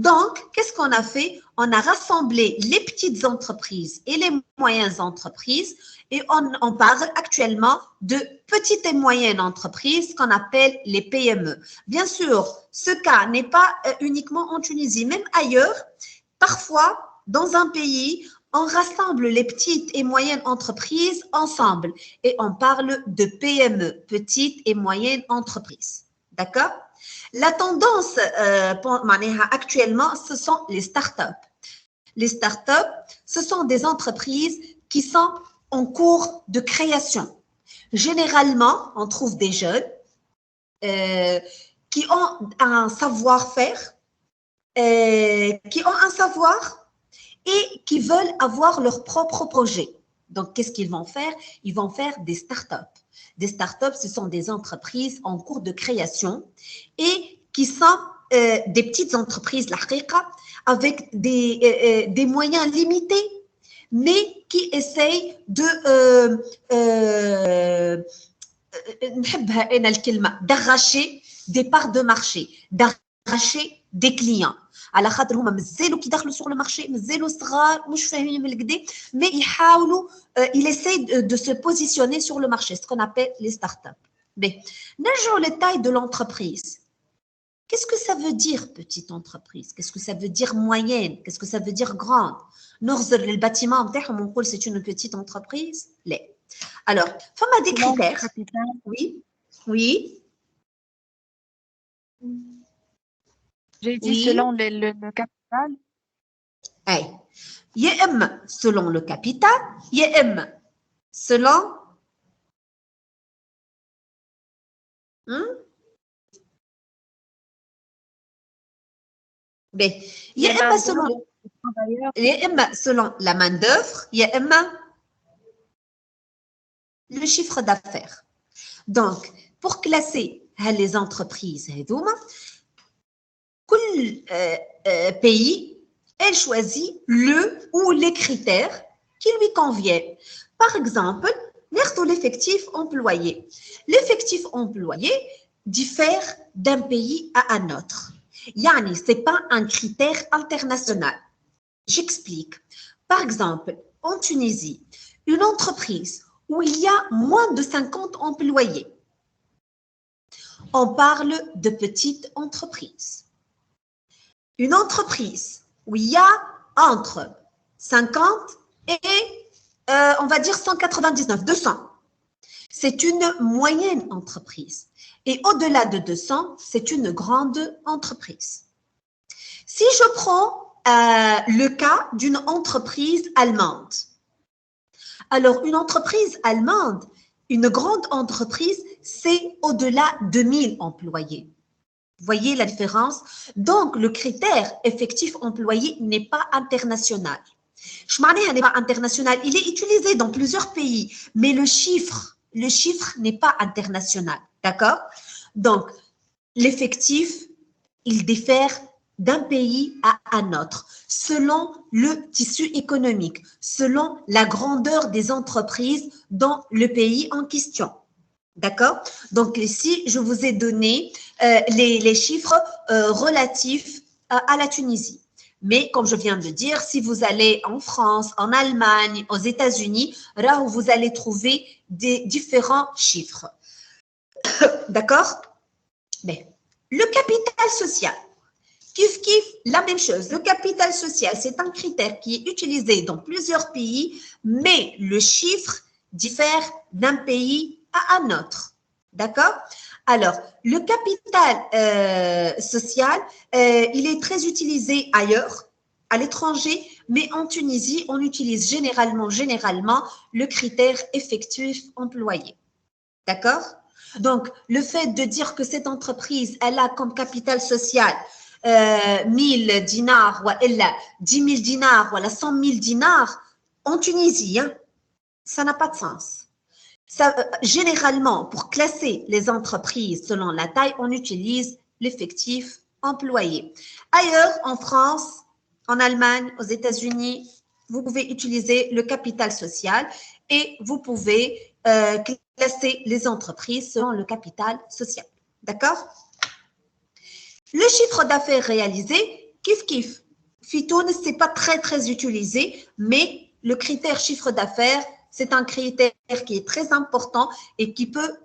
Speaker 1: Donc, qu'est-ce qu'on a fait? On a rassemblé les petites entreprises et les moyennes entreprises et on parle actuellement de petites et moyennes entreprises qu'on appelle les PME. Bien sûr, ce cas n'est pas uniquement en Tunisie, même ailleurs. Parfois, dans un pays, on rassemble les petites et moyennes entreprises ensemble et on parle de PME, petites et moyennes entreprises. D'accord? La tendance actuellement, ce sont les startups. Les startups, ce sont des entreprises qui sont en cours de création. Généralement, on trouve des jeunes qui ont un savoir-faire, qui ont un savoir et qui veulent avoir leur propre projet. Donc, qu'est-ce qu'ils vont faire? Ils vont faire des startups. Des startups, ce sont des entreprises en cours de création et qui sont des petites entreprises, avec des moyens limités, mais qui essayent de d'arracher des parts de marché, d'arracher des clients. على خاطر هما مازالوا كي دخلوا سوق المارشي مازالوا صغار مش فاهمين بالكدا، mais يحاولوا il essaie de se positionner sur le marché, ce qu'on appelle les startups. Mais نرجعوا للتاille de l'entreprise. Qu'est-ce que ça veut dire petite entreprise? Qu'est-ce que ça veut dire moyenne? Qu'est-ce que ça veut dire grande? نغزر للبâtiment نتاعهم ونقول c'est une petite entreprise؟ لا. Alors, فما des critères. Oui. Oui.
Speaker 4: J'ai dit oui. Selon le capital.
Speaker 1: Hey. يا إما selon le capital, يا إما selon يا إما selon la main d'œuvre, يا إما le chiffre d'affaires. Donc, pour classer les entreprises هذوما كل pays, elle choisit le ou les critères qui lui conviennent. Par exemple, l'effectif employé. L'effectif employé diffère d'un pays à un autre. Yani, ce n'est pas un critère international. J'explique. Par exemple, en Tunisie, une entreprise où il y a moins de 50 employés, on parle de petite entreprise. Une entreprise où il y a entre 50 et, on va dire, 199, 200. C'est une moyenne entreprise. Et au-delà de 200, c'est une grande entreprise. Si je prends le cas d'une entreprise allemande, alors une entreprise allemande, une grande entreprise, c'est au-delà de 1000 employés. Vous voyez la différence? Donc, le critère effectif employé n'est pas international. Je n'est pas international. Il est utilisé dans plusieurs pays, mais le chiffre n'est pas international. D'accord? Donc, l'effectif, il diffère d'un pays à un autre, selon le tissu économique, selon la grandeur des entreprises dans le pays en question. D'accord? Donc, ici, je vous ai donné les chiffres relatifs à la Tunisie. Mais comme je viens de dire, si vous allez en France, en Allemagne, aux États-Unis, là où vous allez trouver des différents chiffres. D'accord? Mais le capital social, kiff, la même chose. Le capital social, c'est un critère qui est utilisé dans plusieurs pays, mais le chiffre diffère d'un pays à un autre. D'accord? Alors, le capital social, il est très utilisé ailleurs, à l'étranger, mais en Tunisie, on utilise généralement le critère effectif employé. D'accord? Donc, le fait de dire que cette entreprise, elle a comme capital social 1000 dinars, ou elle a 10 000 dinars, ou elle a 100 000 dinars, en Tunisie, hein, ça n'a pas de sens. Ça, généralement, pour classer les entreprises selon la taille, on utilise l'effectif employé. Ailleurs, en France, en Allemagne, aux États-Unis, vous pouvez utiliser le capital social et vous pouvez classer les entreprises selon le capital social. D'accord? Le chiffre d'affaires réalisé, kiff. Fitoun, ce n'est pas très utilisé, mais le critère chiffre d'affaires, c'est un critère qui est très important et qui peut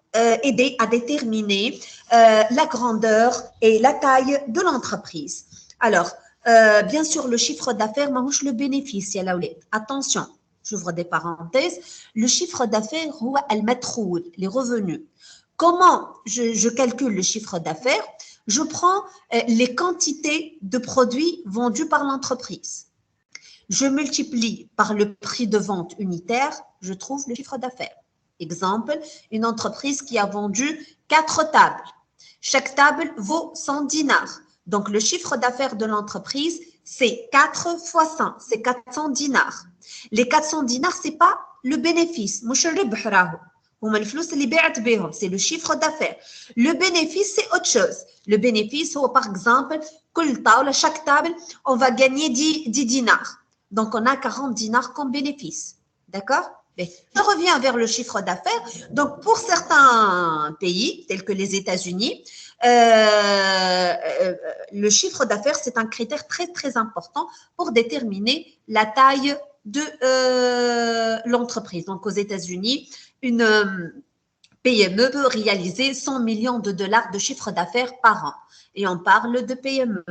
Speaker 1: aider à déterminer la grandeur et la taille de l'entreprise. Alors, bien sûr, le chiffre d'affaires, manche le bénéfice, ya laouled. Attention, j'ouvre des parenthèses. Le chiffre d'affaires, les revenus. Comment je calcule le chiffre d'affaires? Je prends les quantités de produits vendus par l'entreprise. Je multiplie par le prix de vente unitaire, je trouve le chiffre d'affaires. Exemple, une entreprise qui a vendu 4 tables. Chaque table vaut 100 dinars. Donc, le chiffre d'affaires de l'entreprise, c'est 4 fois 100, c'est 400 dinars. Les 400 dinars, ce n'est pas le bénéfice. C'est le chiffre d'affaires. Le bénéfice, c'est autre chose. Le bénéfice, par exemple, chaque table, on va gagner 10 dinars. Donc, on a 40 dinars comme bénéfice. D'accord? Je reviens vers le chiffre d'affaires. Donc, pour certains pays, tels que les États-Unis, le chiffre d'affaires, c'est un critère très important pour déterminer la taille de l'entreprise. Donc, aux États-Unis, une PME peut réaliser 100 millions de dollars de chiffre d'affaires par an. Et on parle de PME.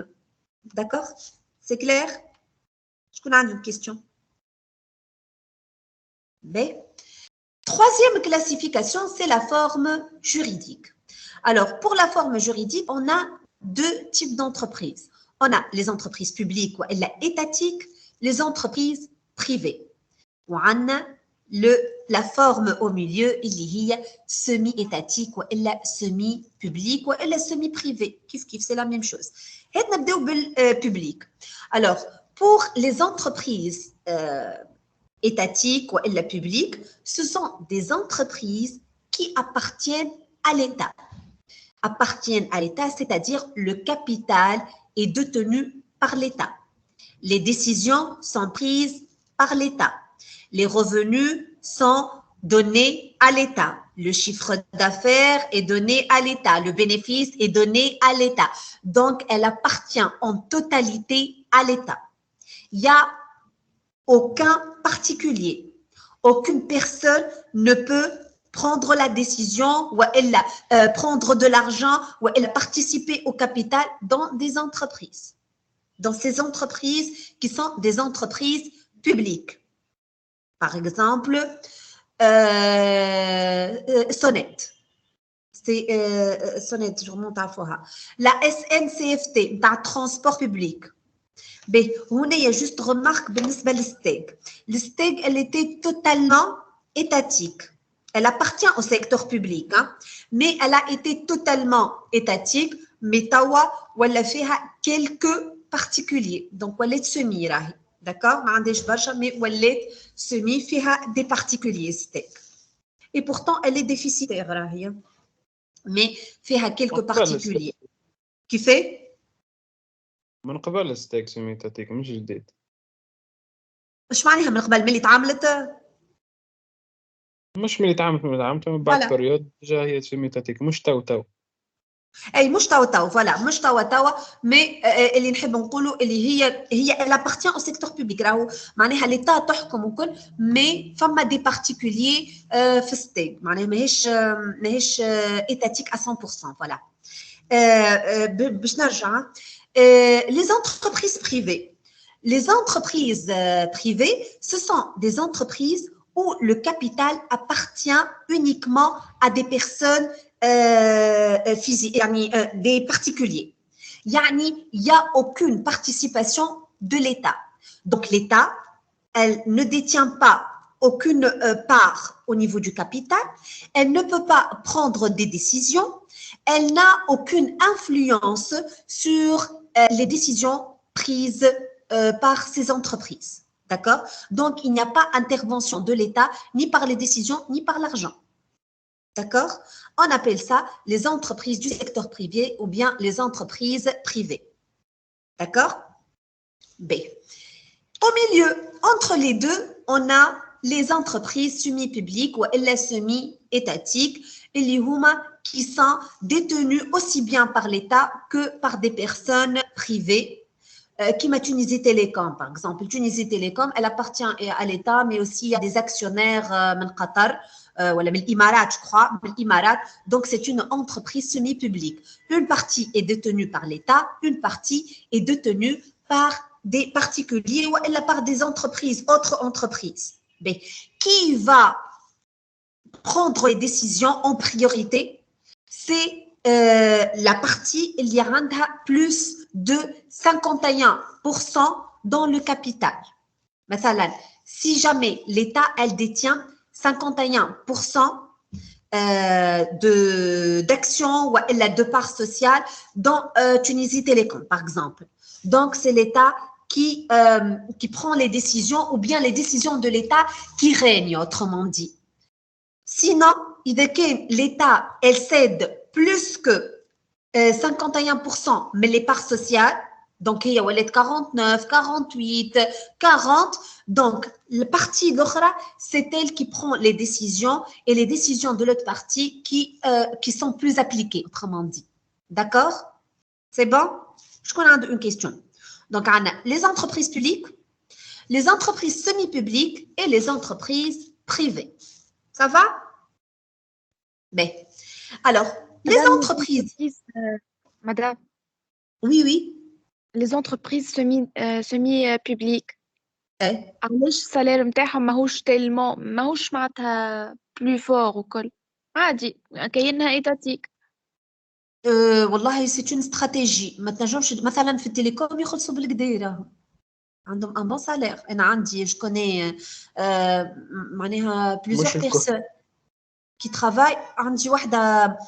Speaker 1: D'accord? C'est clair? Est-ce qu'on a une question? B. Troisième classification, c'est la forme juridique. Alors, pour la forme juridique, on a deux types d'entreprises. On a les entreprises publiques ou étatiques, les entreprises privées. On a la forme au milieu, il y a semi-étatique ou semi-publique ou semi-privé. C'est la même chose. Et on public. Alors, pour les entreprises étatiques ou publiques, ce sont des entreprises qui appartiennent à l'État. Appartiennent à l'État, c'est-à-dire le capital est détenu par l'État. Les décisions sont prises par l'État. Les revenus sont donnés à l'État. le chiffre d'affaires est donné à l'État, le bénéfice est donné à l'État. Donc, elle appartient en totalité à l'État. Il n'y a aucun particulier, aucune personne ne peut prendre la décision ou elle prendre de l'argent ou elle participer au capital dans des entreprises. Dans ces entreprises qui sont des entreprises publiques. Par exemple, Sonnet. C'est Sonnet, je remonte à fois. La SNCFT, dans le transport public. Mais on a juste remarque بالنسبة للستيج. Le elle était totalement étatique. Elle appartient au secteur public, hein, mais elle a été totalement étatique. Mais tawa, elle a fait quelques particuliers. Donc, elle est semi, d'accord? Mais elle est semi, fait des particuliers steak. Et pourtant, elle est déficitaire, mais fait quelques particuliers. Qui fait?
Speaker 5: من قبل الستيك سميتاتيك مش جديد.
Speaker 1: ايش معناها من قبل ملي تعاملت؟
Speaker 5: مش ملي تعاملت من بعد بريود جا هي سميتاتيك مش تو.
Speaker 1: اي مش توا فوالا مش توا مي اللي نحب نقوله اللي هي elle appartient au secteur public راهو معناها ليتا تحكم وكل مي فما دي بارتيكوليي في ستيك معناها ماهيش étatique à 100% فوالا باش نرجع les entreprises privées. Les entreprises privées, ce sont des entreprises où le capital appartient uniquement à des personnes physiques, des particuliers. Il n'y a aucune participation de l'État. Donc l'État, elle ne détient pas aucune part au niveau du capital, elle ne peut pas prendre des décisions, elle n'a aucune influence sur les décisions prises par ces entreprises. D'accord? Donc, il n'y a pas intervention de l'État ni par les décisions ni par l'argent. D'accord? On appelle ça les entreprises du secteur privé ou bien les entreprises privées. D'accord? B. Au milieu, entre les deux, on a les entreprises semi-publiques ou semi-étatiques qui sont détenues aussi bien par l'État que par des personnes privées. Qui m'a Tunisie Télécom, par exemple. Tunisie Télécom, elle appartient à l'État, mais aussi à des actionnaires من قطر ولا من الإمارات, je crois, من الإمارات. Donc, c'est une entreprise semi-publique. Une partie est détenue par l'État, une partie est détenue par des particuliers ou par des entreprises, autres entreprises. Mais qui va prendre les décisions en priorité? C'est la partie, il y a plus de 51% dans le capital. مثلا, si jamais l'État, elle détient 51% d'actions ou de parts sociales dans Tunisie Télécom, par exemple. Donc, c'est l'État qui prend les décisions ou bien les décisions de l'État qui règnent, autrement dit. Sinon, l'État, elle cède plus que 51%, mais les parts sociales, donc il y a 49, 48, 40, donc la partie l'autre, c'est elle qui prend les décisions et les décisions de l'autre partie qui sont plus appliquées, autrement dit. D'accord? C'est bon? Je connais une question. Donc, on a les entreprises publiques, les entreprises semi-publiques et les entreprises privées. Ça va? Bien. Alors, les entreprises.
Speaker 4: Madame.
Speaker 1: Oui, oui.
Speaker 4: Les entreprises semi-publiques. علاش السالير نتاعهم ماهوش معناتها بلو فور وكل عادي كأنها ايتاتيك.
Speaker 1: والله سي اون استراتيجي ما تنجمش مثلا في التليكوم يخلصوا بالقدير عندهم ان بون سالير. انا عندي جو كوني معناها بليزيور بيرسون كي ترافاي. عندي وحده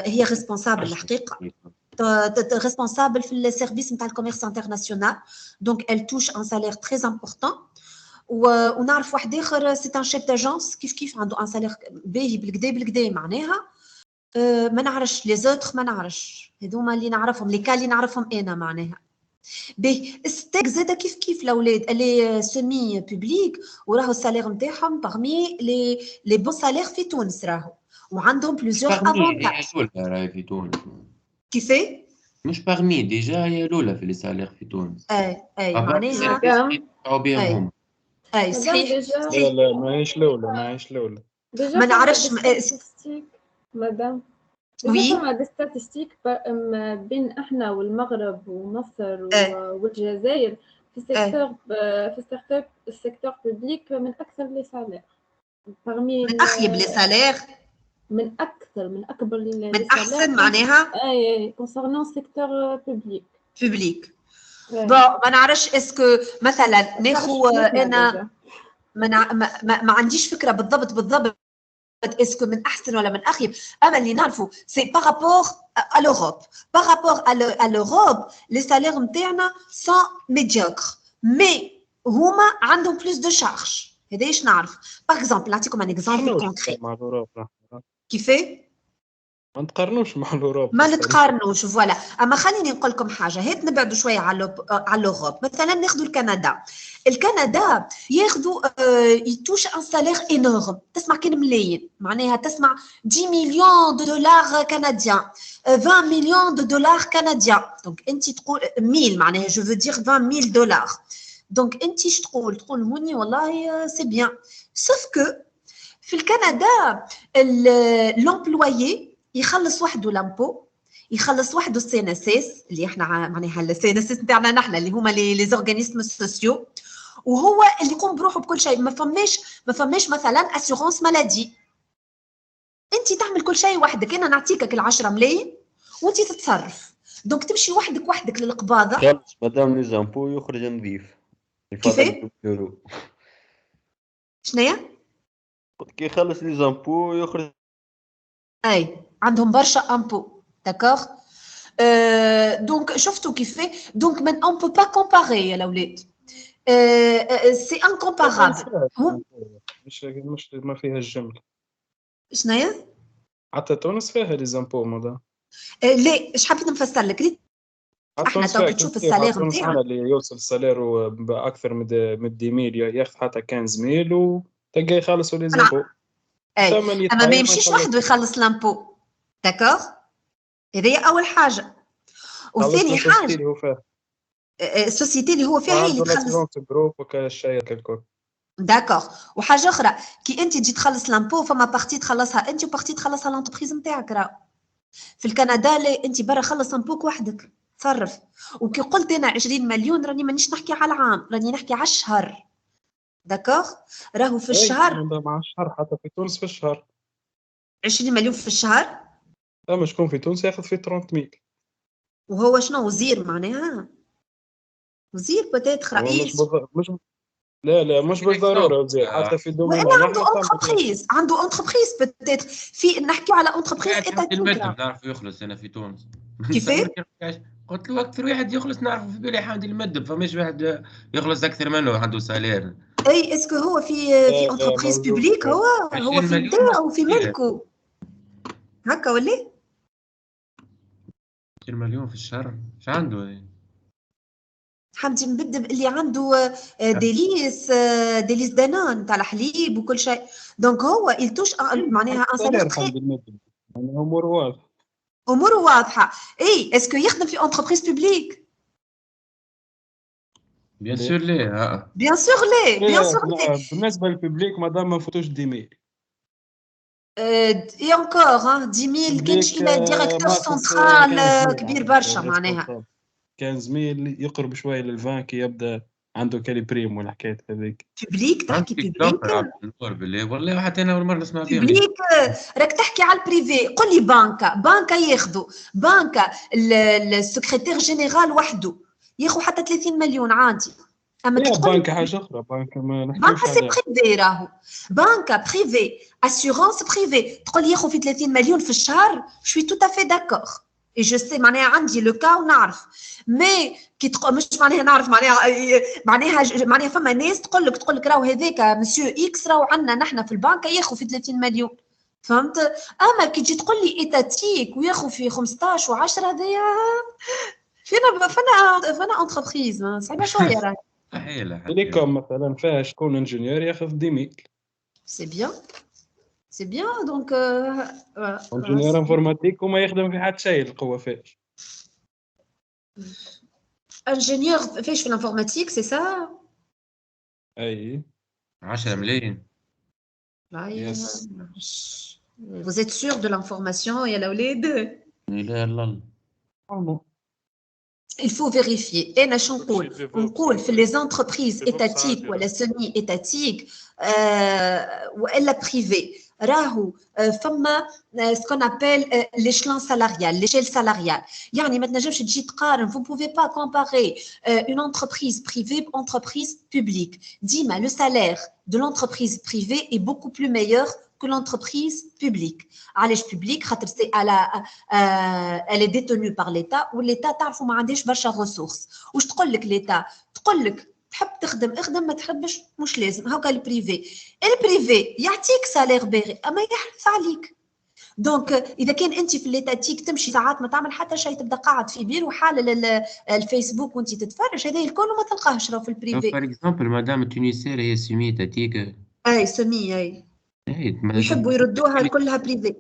Speaker 1: هي ريسبونسابل الحقيقه responsable في السيرفيس نتاع الكوميرس انترناسيونال. دونك elle touche un salaire très important. ونعرف واحد اخر سي ان شيف داجونس كيف عنده ان سالير باهي بالكدا معناها. ما نعرفش لي زوتر، ما نعرفش هذوما اللي نعرفهم، لي كالي نعرفهم انا معناها. باهي ستيك زاده كيف الاولاد اللي سيمي بوبليك وراهو السالير نتاعهم باغمي لي بون سالير في تونس راهو وعندهم بليزيور افونتاج.
Speaker 6: راهي في تونس
Speaker 1: كيفاه؟
Speaker 6: مش باغمي ديجا هي الاولى في لي سالير في تونس.
Speaker 1: اي معناها
Speaker 6: بهم
Speaker 1: اي
Speaker 6: هم.
Speaker 1: اي صحيح
Speaker 2: ديجا
Speaker 5: لا
Speaker 1: صحيح.
Speaker 5: لا ماهيش الأولى ماهيش الأولى.
Speaker 2: ديجا
Speaker 1: ما نعرفش
Speaker 2: ستاتستيك مدام ديجا
Speaker 1: وي
Speaker 2: فما دي ستاتستيك بين احنا والمغرب ومصر والجزائر في سيكتور السيكتور بوبليك من اكثر لي سالير
Speaker 1: من اخيب لي سالير
Speaker 2: من اكبر
Speaker 1: من احسن معناها
Speaker 2: اي كونسيرنون سيكتور بوبليك
Speaker 1: بوبليك. بون ما نعرفش اسكو مثلا ناخو انا ما عنديش فكره بالضبط اسكو من احسن ولا من اخيب. اما اللي نعرفه سي بارابور ا لوروب بارابور ا لوروب لي سالير نتاعنا سون ميديوكر مي هما عندهم بلوس دو شارج. هذا ايش نعرف. باغ اكزومبل نعطيكم ان اكزومبل كونكري. كيفاه؟
Speaker 5: ما نتقارنوش مع الأوروب.
Speaker 1: ما نتقارنوش فوالا. اما خليني نقول لكم حاجه هات نبعدوا شويه على لوروب. مثلا ناخذوا الكندا ياخذوا يتوش ان سالير انورم. تسمع كلمه ملايين معناها تسمع 10 مليون دولار كنديان 20 مليون دولار كنديان. دونك انت تقول 1000 معناها جو فو دير 20 دولار. دونك انت اش تقول هوني والله سي بيان. سوف كو في الكندا لومبلويي يخلص وحده لامبو يخلص وحده السي ان اس اس اللي احنا معناها السي ان اس اس نتاعنا نحن اللي هما لي زورغانيزم سوسيو وهو اللي يقوم بروحه بكل شيء. ما فماش مثلا اسيغونس مالادي. انت تعمل كل شيء وحدك. انا نعطيك ال10 ملايين وانت تتصرف. دونك تمشي وحدك للقباضه.
Speaker 6: خلص مادام لي زامبو يخرج نظيف.
Speaker 1: كيفاه؟ شنيا؟
Speaker 6: كي يخلص لي زامبو يخرج.
Speaker 1: اي عندهم برشا امبو داكوغ. دونك شفتوا كيفاه. دونك من اون بو با كومباري يا الاولاد. سي انكومبارابل.
Speaker 5: مش ما فيها الجمل.
Speaker 1: شنايا؟
Speaker 5: حتى تونس فيها لي زامبو ماذا؟
Speaker 1: لا اش حبيت نفسر لك. احنا تو تشوف السالير نتاعنا
Speaker 5: اللي يوصل السالير باكثر من 100,000 ياخذ حتى 15,000 وتلقاه يخلصوا لي زامبو.
Speaker 1: اما ما يمشيش وحده يخلص لامبو داكوغ. هذه اول حاجه. وثاني حاجه السوسيتي اللي هو فيها هي اللي تخلص
Speaker 5: جروب وكالشركه الكل.
Speaker 1: داكوغ. وحاجه اخرى كي انت تجي تخلص لامبو فما بارتي تخلصها انت وبارتي تخلصها لونتربريز نتاعك. راه في الكندا لا انت برا خلص لامبوك وحدك تصرف. وكي قلت انا 20 مليون راني مانيش نحكي على العام راني نحكي على الشهر. داكوغ. راهو في الشهر
Speaker 5: مع الشهر حتى في تونس في الشهر
Speaker 1: 20 مليون في الشهر.
Speaker 5: اما شكون في تونس ياخذ في 30,000.
Speaker 1: وهو شنو وزير معناها وزير بتاتخ رئيس
Speaker 5: مش لا مش بالضروره وزير حتى في دومين.
Speaker 1: وانا عنده انتربريز بتاتخ في نحكيو على انتربريز
Speaker 6: ايتاتيك. نعرف يخلص هنا في تونس.
Speaker 1: كيفاه؟
Speaker 6: قلت له اكثر واحد يخلص نعرفه في بالي حامد المدب فماش واحد يخلص اكثر منه عنده سالير.
Speaker 1: اي اسكو هو في انتربريز بوبليك هو في نتاعو في ملكه هكا ولا
Speaker 6: 20 مليون في الشهر ايش عنده؟
Speaker 1: حمدي مبدب اللي عنده ديليس دانون تاع الحليب وكل شيء. دونك هو يلتوش معناها ان سالير
Speaker 5: يعني
Speaker 1: اموره واضحه. اي اسكو يخدم في انتربريز بوبليك؟
Speaker 6: بيان سور ليه.
Speaker 1: بيان سور ليه.
Speaker 5: بالنسبه للبوبليك مادام ما فوتوش 10,000
Speaker 1: اي انكور 10,000 كانش الى ديريكتور سنترال كبير برشا معناها
Speaker 5: 15,000 يقرب شويه لل20 كي يبدا عنده كالي بريم والحكايه هذيك.
Speaker 1: بوبليك تحكي
Speaker 6: بوبليك والله حتى انا اول مره نسمع فيهم.
Speaker 1: بوبليك راك تحكي على البريفي. قل لي بانكا ياخذوا بانكا السكرتير جينيرال وحده ياخذ حتى 30 مليون عادي.
Speaker 5: اما بانكا حاجه اخرى. بانكا ما نحكيوش
Speaker 1: عليها. بانكا سي بريفي راهو. بانكا بريفي اسيغونس بريفي تقول لي ياخذ في 30 مليون في الشهر شوي تو تافي داكور. اي جو سي معناها عندي لو كا ونعرف. مي كي تقول مش معناها نعرف معناها فما ناس تقول لك راهو هذاك مسيو اكس راهو عندنا نحن في البنك ياخذ في 30 مليون فهمت. اما كي تجي تقول لي ايتاتيك وياخذ في 15 و10 هذايا فين فانا انتربريز صعيبه شويه راهي.
Speaker 6: مستحيل
Speaker 5: تيليكوم مثلا فيها شكون انجينيور ياخذ 10000.
Speaker 1: سي بيان دونك
Speaker 5: انجينيور انفورماتيك وما يخدم في حتى شيء القوه فيه.
Speaker 1: انجينيور فيش في الانفورماتيك سي سا.
Speaker 5: اي
Speaker 6: 10 ملايين.
Speaker 5: يس.
Speaker 1: Vous êtes sûr de l'information يا الاولاد؟
Speaker 6: لا لا
Speaker 1: Il faut vérifier. أنا شو نقول في les entreprises étatiques ولا semi étatiques ولا privées راهو فما ce qu'on appelle l'échelon salarial, l'échelle salariale. يعني ما تنجمش تجي تقارن. Vous ne pouvez pas comparer une entreprise privée entreprise publique. ديما le salaire de l'entreprise privée est beaucoup plus meilleur que l'entreprise publique. علاش public خاطر سي elle est détenue par l'État والl'État تعرفوا ما عندهاش برشا ressources. واش تقول لك l'État؟ تقول لك تحب تخدم اخدم ما تحبش مش لازم. هاكا البريفي يعطيك سالير باغي اما يحرص عليك. دونك اذا كان انت في الليتاتيك تمشي ساعات ما تعمل حتى شيء تبدا قاعد في بيرو حالل الفيسبوك وانت تتفرج هذا الكل وما تلقاهش راه في البريفي.
Speaker 6: بار اكزومبل مدام التونسير هي سمي تاتيك.
Speaker 1: اي سمي اي يحبوا يردوها كلها بريفي.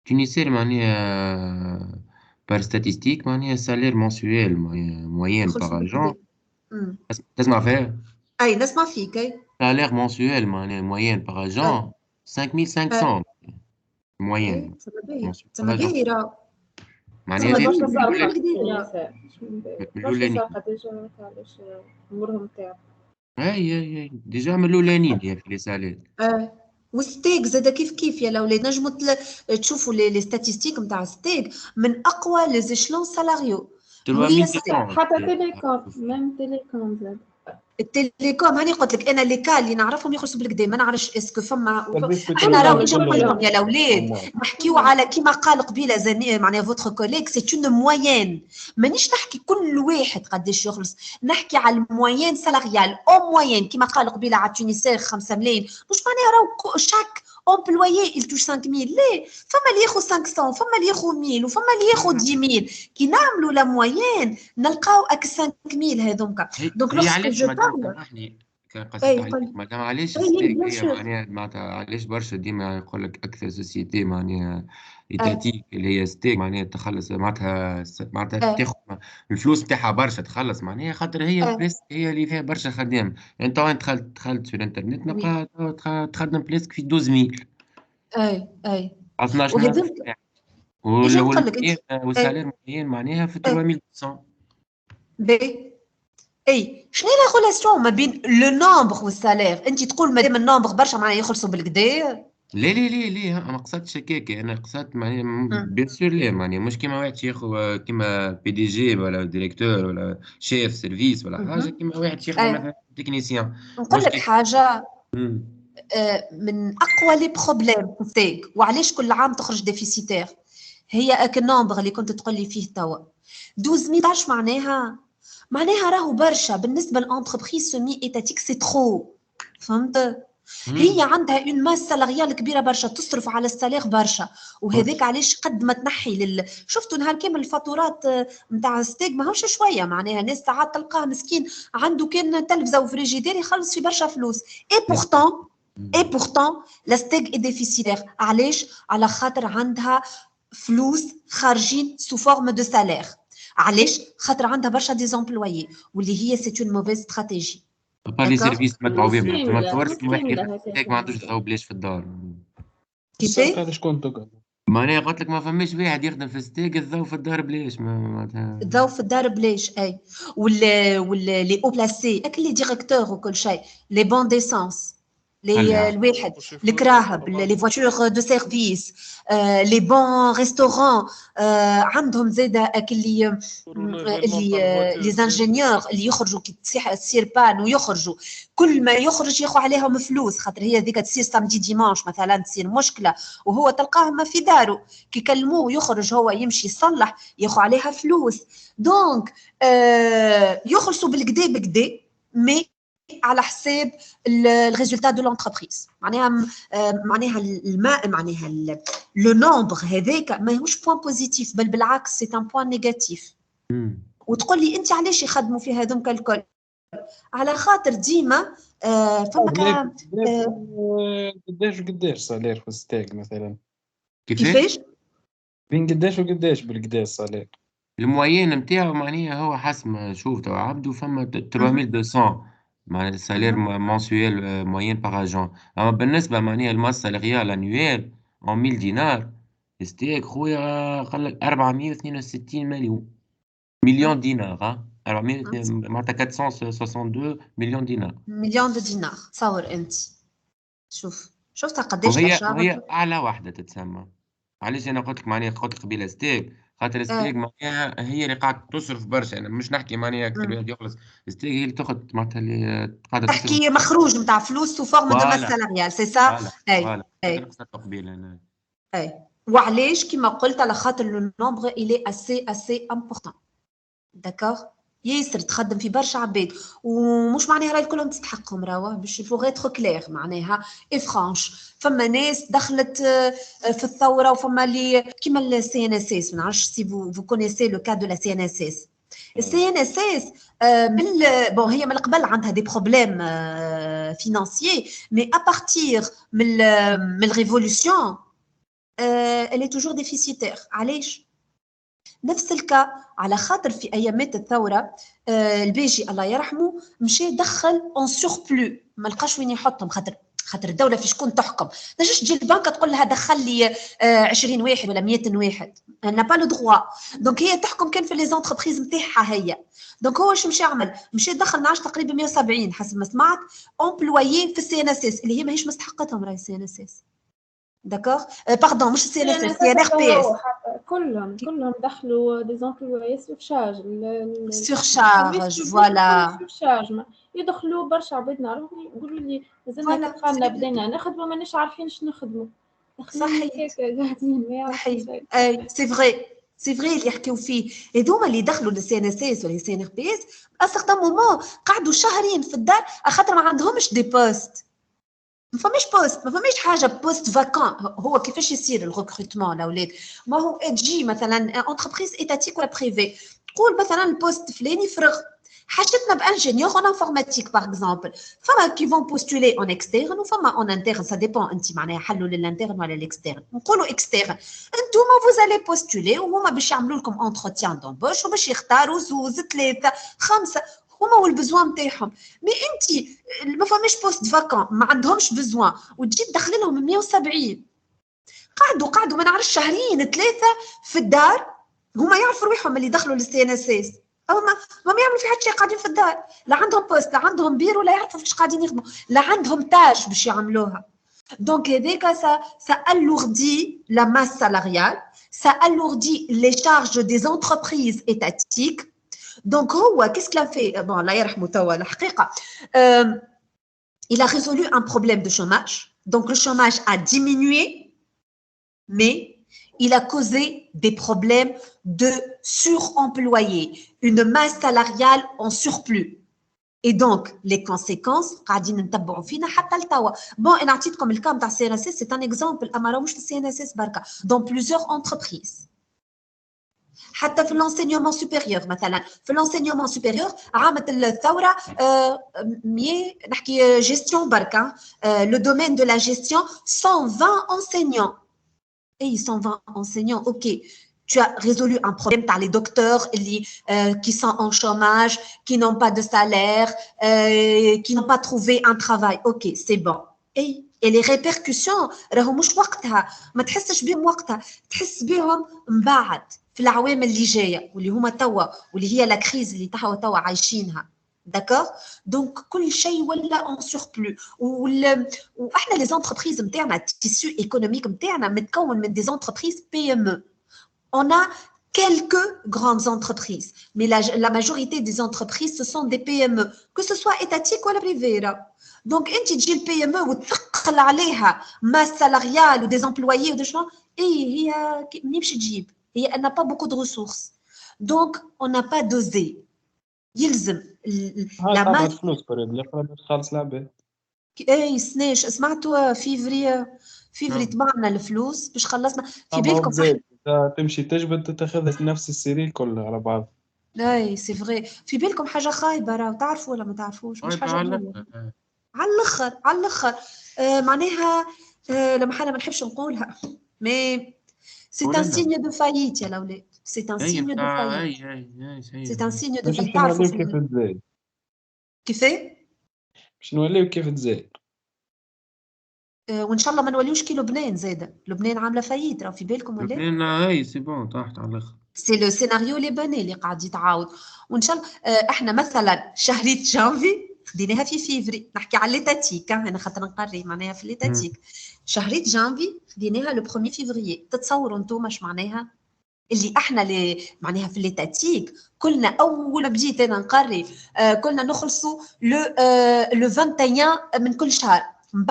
Speaker 6: تونسير معناها بار ستاتيستيك معناها سالير منسويل موين باغ اجون. تسمع فيها؟
Speaker 1: اي نسمع فيك. اي
Speaker 6: سالير منسويل معناها موين باغ اجون 5500 موين.
Speaker 1: تما باهي
Speaker 6: معناها
Speaker 2: برشا صارقة ديجا علاش عمرهم تاعو.
Speaker 6: اي ديجا من الاولانيين هي في لي سالير.
Speaker 1: والستيك زاد كيف يا الاولاد نجموا تشوفوا لي ستاتيستيك نتاع ستيك من اقوى لي زيشلون سالاريو.
Speaker 2: حتى تيليكوم ميم تيليكوم زاد
Speaker 1: التليكوم هاني قلت لك انا لي كال اللي نعرفهم يخلصوا بالكدا ما نعرفش اسكو فما احنا راهو نجي نقول لهم يا الاولاد نحكيو على كيما قال قبيله زاني معناها فوتر كوليك سي اون موين. مانيش نحكي كل واحد قداش يخلص نحكي على الموين سالاريال او موين كيما قال قبيله على تونسير 5 ملايين مش معناها راهو شاك امبلويي il touche 5000 ليه فما اللي ياخذ 500 فما اللي ياخذ 1000 وفما اللي ياخذ 10000 كي نعملوا لا موين نلقاو اك 5000 هذوك. دونك
Speaker 6: علاش سامحني كان قصدي عليك مدام علاش معناها معناتها علاش برشا ديما يقول لك اكثر سوسيتي معناها ايتاتيك اللي هي ستيك معناها تخلص معناتها تاخذ الفلوس نتاعها برشا تخلص معناها خاطر هي بريسك هي اللي فيها برشا خدام. انت دخلت في الانترنت نلقى تخدم بريسك في 12000.
Speaker 1: اي
Speaker 6: 12000 والسالير معناها في 3200.
Speaker 1: بي اي شنو هي لا ريلاسيون ما بين لو نومبر والسالير؟ انت تقول مادام النومبر برشا معناها يخلصوا بالكدا؟
Speaker 6: لا ما قصدتش هكاك. انا قصدت معناها بيان سور لا معناها مش كيما واحد ياخذ كيما بي دي جي ولا ديريكتور ولا شيف سيرفيس ولا حاجه كيما واحد ياخذ مثلا تكنيسيان.
Speaker 1: نقول لك حاجه من اقوى لي بروبليم ستيك وعلاش كل عام تخرج ديفيسيتير هي اك النومبر اللي كنت تقول لي فيه توا 12000 معناها راهو برشا بالنسبه للانتربريز سيمي ايتاتيك سي ترو. فهمت؟ هي عندها اون ماس سالاريال كبيره برشا تصرف على السالير برشا وهذاك علاش قد ما تنحي شفتوا نهار كامل الفاتورات نتاع ستيك ماهوش شويه معناها ناس ساعات تلقاه مسكين عنده كان تلفزه وفريجيدير يخلص في برشا فلوس اي بورتون لا ستيك اي ديفيسيتير. علاش؟ على خاطر عندها فلوس خارجين سو فورم دو سالير. علاش؟ خاطر عندها برشا ديزامبلويي واللي هي سي اون موفيز استراتيجي.
Speaker 6: لي سيرفيس تمتعوا بهم ما تصورش واحد ما عندوش يضرب بلاش في الدار.
Speaker 1: كيفاش؟
Speaker 5: هذا شكون تقول
Speaker 6: معناها قلت لك ما فماش واحد يخدم في ستيك الضو في الدار بلاش معناتها
Speaker 1: الضو في الدار بلاش. اي ولا لي او بلاسي اك لي ديريكتور وكل شيء لي بون ديسانس الواحد الكراهب لي فواتور دو سيرفيس لي بون ريستورون عندهم زاده اللي لي زانجينيور اللي يخرجوا كي تصير بان ويخرجوا كل ما يخرج ياخذ عليهم فلوس خاطر هي هذيك تصير سامدي ديمانش مثلا تصير مشكله وهو تلقاه ما في داره كي كلموه يخرج هو يمشي يصلح ياخذ عليها فلوس. دونك يخلصوا بالكدا بكدا مي على حساب الريزولتا دو لونتربريز. معناها الماء معناها لو نومبر هذاك ماهوش بوين بوزيتيف بل بالعكس سي ان بوين نيجاتيف. وتقول لي انت علاش يخدموا في هذوك الكل؟ على خاطر ديما فما
Speaker 5: قداش وقداش صالير في ستيك مثلا؟
Speaker 1: كيفاش؟
Speaker 5: بين قداش وقداش بالقداش صالير؟
Speaker 6: الموين نتاعو معناها هو حسب شوف توا عبدو فما 3200 معناها السالير منسويل موين باغ اجون. اما بالنسبه معناها الماس سالاريال انويل 1000 دينار ستيك خويا قال لك 462 مليون دينار 400 معناتها 462 مليون دينار.
Speaker 1: مليون دينار تصور انت. شفتها قداش
Speaker 6: وهي اعلى واحده تتسمى. علاش انا قلت لك معناها قلت لك قبيله ستيك خاطر ستيك معناها هي اللي قاعده تصرف برشا. انا مش نحكي معناها اكثر واحد يخلص ستيك هي اللي تاخذ معناتها اللي قاعده تصرف.
Speaker 1: تحكي مخروج نتاع فلوس سو فورم دو ماس سالاريال سي سا.
Speaker 6: اي قصه قبيله انا
Speaker 1: وعلاش كيما قلت على خاطر لو نومبر الي اسي امبورطون. داكوغ ياسر تخدم في برشا عباد ومش معناها راهي كلهم تستحقهم راهو باش فوغ اتر كلير معناها اي فرانش. فما ناس دخلت في الثوره وفما اللي كيما السي ان اس اس. ما نعرفش سي فو كونيسي لو كا دو لا سي ان اس اس. السي ان اس اس بون هي من قبل عندها دي بروبليم فينانسيي مي ا بارتير من الريفولوسيون elle est toujours déficitaire. علاش؟ نفس الكا على خاطر في ايامات الثوره الباجي الله يرحمه مشى دخل اون سوربلو ما لقاش وين يحطهم خاطر الدوله في شكون تحكم. نجيش تجي البنكه تقول لها دخل لي 20 واحد ولا 100 واحد انا با لو دروا. دونك هي تحكم كان في لي زونتربريز نتاعها هي. دونك هو شو مشى يعمل؟ مشى دخل نعرف تقريبا 170 حسب ما سمعت امبلويي في السي ان اس اس اللي هي ماهيش مستحقتهم راهي السي ان اس اس. داكوغ باردون مش سي ان اس اس سي ان ار بي اس.
Speaker 2: كلهم دخلوا دي زومبلوي
Speaker 1: سورشارج فوالا
Speaker 2: يدخلوا برشا عباد نعرفهم يقولوا لي مازلنا كيفنا بدينا نخدموا مانيش عارفين شنو نخدموا.
Speaker 1: صحيح
Speaker 2: قاعدين ما
Speaker 1: صحيح اي سي فري اللي يحكيو فيه هذوما اللي دخلوا للسي ان اس اس ولا سي ان ار بي اس ا سيغتان مومون قعدوا شهرين في الدار خاطر ما عندهمش دي بوست. ما فماش حاجه بوست فاكون. هو كيفاش يصير الريكروتمون الاولاد؟ ما هو تجي مثلا انتربريز ايتاتيك ولا بريفي تقول مثلا البوست فلاني فرغ حاجتنا بانجينيور اون انفورماتيك باغ اكزومبل. فما كي فون بوستولي اون اكسترن وفما اون انترن سا ديبون انت معناها حلوا للانترن ولا الاكسترن. نقولوا اكسترن انتوما فوزالي بوستولي وهما باش يعملوا لكم انتروتيان دومبوش وباش يختاروا زوز ثلاثه خمسه هما والبزوان نتاعهم. مي انت ما فماش بوست فاكون ما عندهمش بزوان وتجي تدخل لهم 170 قعدوا ما نعرفش شهرين ثلاثه في الدار. هما يعرفوا روحهم اللي دخلوا للسي ان اس اس او ما يعملوا في حتى شيء قاعدين في الدار. لا عندهم بوست لا عندهم بيرو لا يعرفوا فاش قاعدين يخدموا لا عندهم تاج باش يعملوها. دونك هذاك ça alourdit la masse salariale, ça alourdit les charges des entreprises étatiques. Donc qu'est-ce qu'il a fait? Bon, Allah yarhamou tawa la haqiqa. Il a résolu un problème de chômage. Donc le chômage a diminué, mais il a causé des problèmes de suremployés, une masse salariale en surplus. Et donc les conséquences قاعدين نتبعوا فينا حتى لتوا. Bon, انا عطيتكم الكام تاع السي ان اس اس c'est un exemple اما راهوش في السي ان اس اس بركه dans plusieurs entreprises. حتى في l'enseignement supérieur مثلا في l'enseignement supérieur عامت الثوره نحكي gestion بركه le domaine de la gestion 120 enseignants. Et 120 enseignants, ok. Tu as résolu un problème par les docteurs qui sont en chômage, qui n'ont pas de salaire, qui n'ont pas trouvé un travail. Ok, c'est bon. Et les répercussions, راهم مش وقتها ما تحسش بهم وقتها تحس بهم من بعد في العوام اللي جايه واللي هما توا واللي هي لا كريز اللي توا عايشينها. داكور دونك كل شيء ولا اون سوربلو. واحنا لي زونتربريز نتاعنا التيسيو ايكونوميك نتاعنا متكون من دي زونتربريز بي ام او. On a quelques grandes entreprises, mais la majorité des entreprises, ce sont des PME, que ce soit étatiques ou privées. Donc, quand tu dis le PME, tu as masse salariale ou des employés ou des choses, et elle n'a pas beaucoup de ressources. Donc, on n'a pas dosé. يلزم la masse.
Speaker 5: فلوس بريد اللي خالص لعبه.
Speaker 1: اي سناش سمعتوا فيفري طبعنا الفلوس باش خلصنا في بالكم.
Speaker 5: تمشي تجبد تاخذها في نفس السيريل كله على بعض.
Speaker 1: اي سي فري. في بالكم حاجه خايبه راهو، تعرفوا ولا ما تعرفوش؟ مش حاجه حلوه على الاخر على الاخر. معناها لما حنا ما نحبش نقولها، مي سي ان سيني دو فايت يا الاولاد، سي ان سيني دو فايت، سي ان سيني دو فايت. تعرفوا
Speaker 5: كيف تزايد
Speaker 1: كيفاه؟
Speaker 5: باش نوليو كيف تزايد.
Speaker 1: وان شاء الله ما نوليوش كي لبنان زاده. لبنان عامله فايت راهو، في بالكم ولا؟
Speaker 6: لبنان هاي سي بون طاحت على الاخر.
Speaker 1: سي لو سيناريو لبناني اللي قاعد يتعاود. وان شاء الله احنا مثلا شهريه جانفي خديناها في فيفري، نحكي على ليتاتيك انا خاطر نقري معناها في ليتاتيك. شهريه جانفي خديناها لو 1 فيفري. تتصوروا انتم اش معناها؟ اللي احنا معناها في ليتاتيك كلنا اول ما بديت انا نقري كلنا نخلصوا لو 21 من كل شهر. من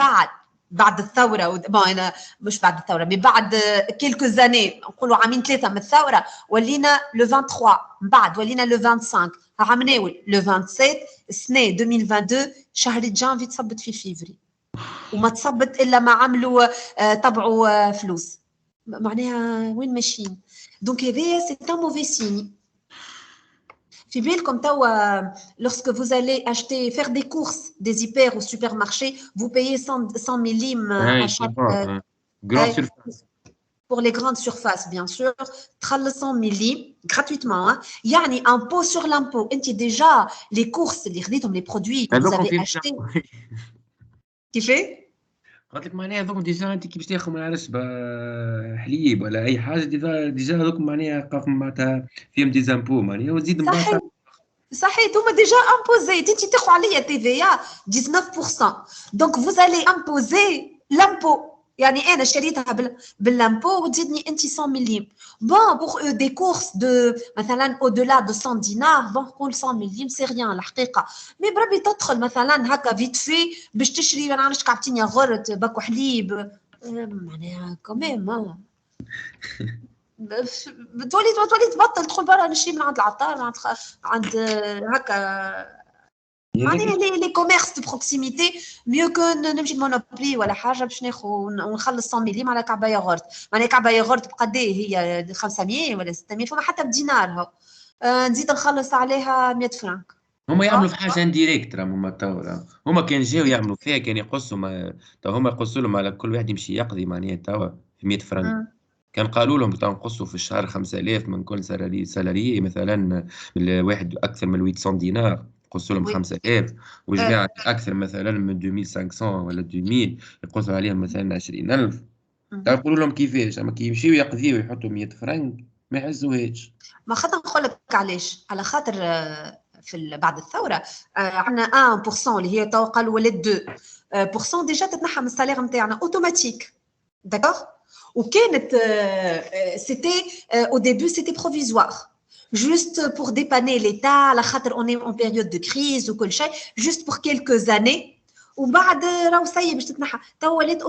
Speaker 1: بعد الثوره انا مش بعد الثوره، من بعد كيلكو زاني، نقولوا عامين 3 من الثوره، ولينا لو 23. من بعد ولينا لو 25. عملناو لو 27 السنه 2022 شهر جانفي تصبت في فيفري، وما تصبت الا ما عملوا طبعوا فلوس. معناها وين ماشيين؟ دونك هذايا سي ان موفي سيني. في بالكم توا lorsque vous allez acheter faire des courses des hyper au supermarché, vous payez 100 millim à chaque
Speaker 6: grande surface.
Speaker 1: Pour les grandes surfaces bien sûr تخلص 100 millim gratuitement. يعني impôt sur l'impôt. انت déjà les courses اللي خديتهم les produits que vous avez achetés كيفاه؟
Speaker 6: قلت لك معناها هذوك ديجا انت كي باش تاخذ ما نعرفش حليب ولا اي حاجه ديجا هذوك معناها قاف معناتها فيهم دي زامبو معناها وتزيد من بعد
Speaker 1: صحيح هما ديجا امبوزي. انت تاخذ عليا تي في 19%. دونك vous allez imposer l'impôt. يعني انا شريتها باللامبو وتزيدني انت 100 مليم. بون بور دي كورس دو مثلا او دولا دو 100 دينار، بون نقول 100 مليم سي ريان الحقيقه. مي بربي تدخل مثلا هكا فيت في باش تشري ما نعرفش كعبتين ياغورت باكو حليب، معناها كوميم تولي تبطل تدخل برا نشري من عند العطار عند هكا معناها لي كوميرس دو بروكسيميتي ميو كو نمشي مونوبري ولا حاجه باش ناخذ ونخلص 100 مليم على كعبه ياغورت. معناها كعبه ياغورت بقديه هي 500 ولا 600، فما حتى بدينار هو نزيد نخلص عليها 100 فرانك.
Speaker 6: هما يعملوا في حاجه انديريكت راهم هما توا هما كان جاو يعملوا فيها كان يقصوا هما يقصوا لهم على كل واحد يمشي يقضي معناها توا في 100 فرنك. كان قالوا لهم تنقصوا في الشهر 5000 من كل سالاري مثلا الواحد اكثر من 800 دينار يقصوا لهم 5000 وجماعه اكثر مثلا من 2500 ولا 2000 يقصوا عليهم مثلا 20000. يقولوا لهم كيفاش اما كي يمشيو يقضيو ويحطوا 100 فرنك ما يحسوهاش.
Speaker 1: ما خاطر نقول لك علاش، على خاطر في بعد الثوره عندنا 1% اللي هي تو قالوا ولا 2% ديجا تتنحى من السالير نتاعنا اوتوماتيك. داكوغ. وكانت سيتي au début c'était provisoire juste pour dépanner l'état على خاطر on est en période de crise وكل شيء juste pour quelques années. وبعد راهو سي باش تتنحى تو ولات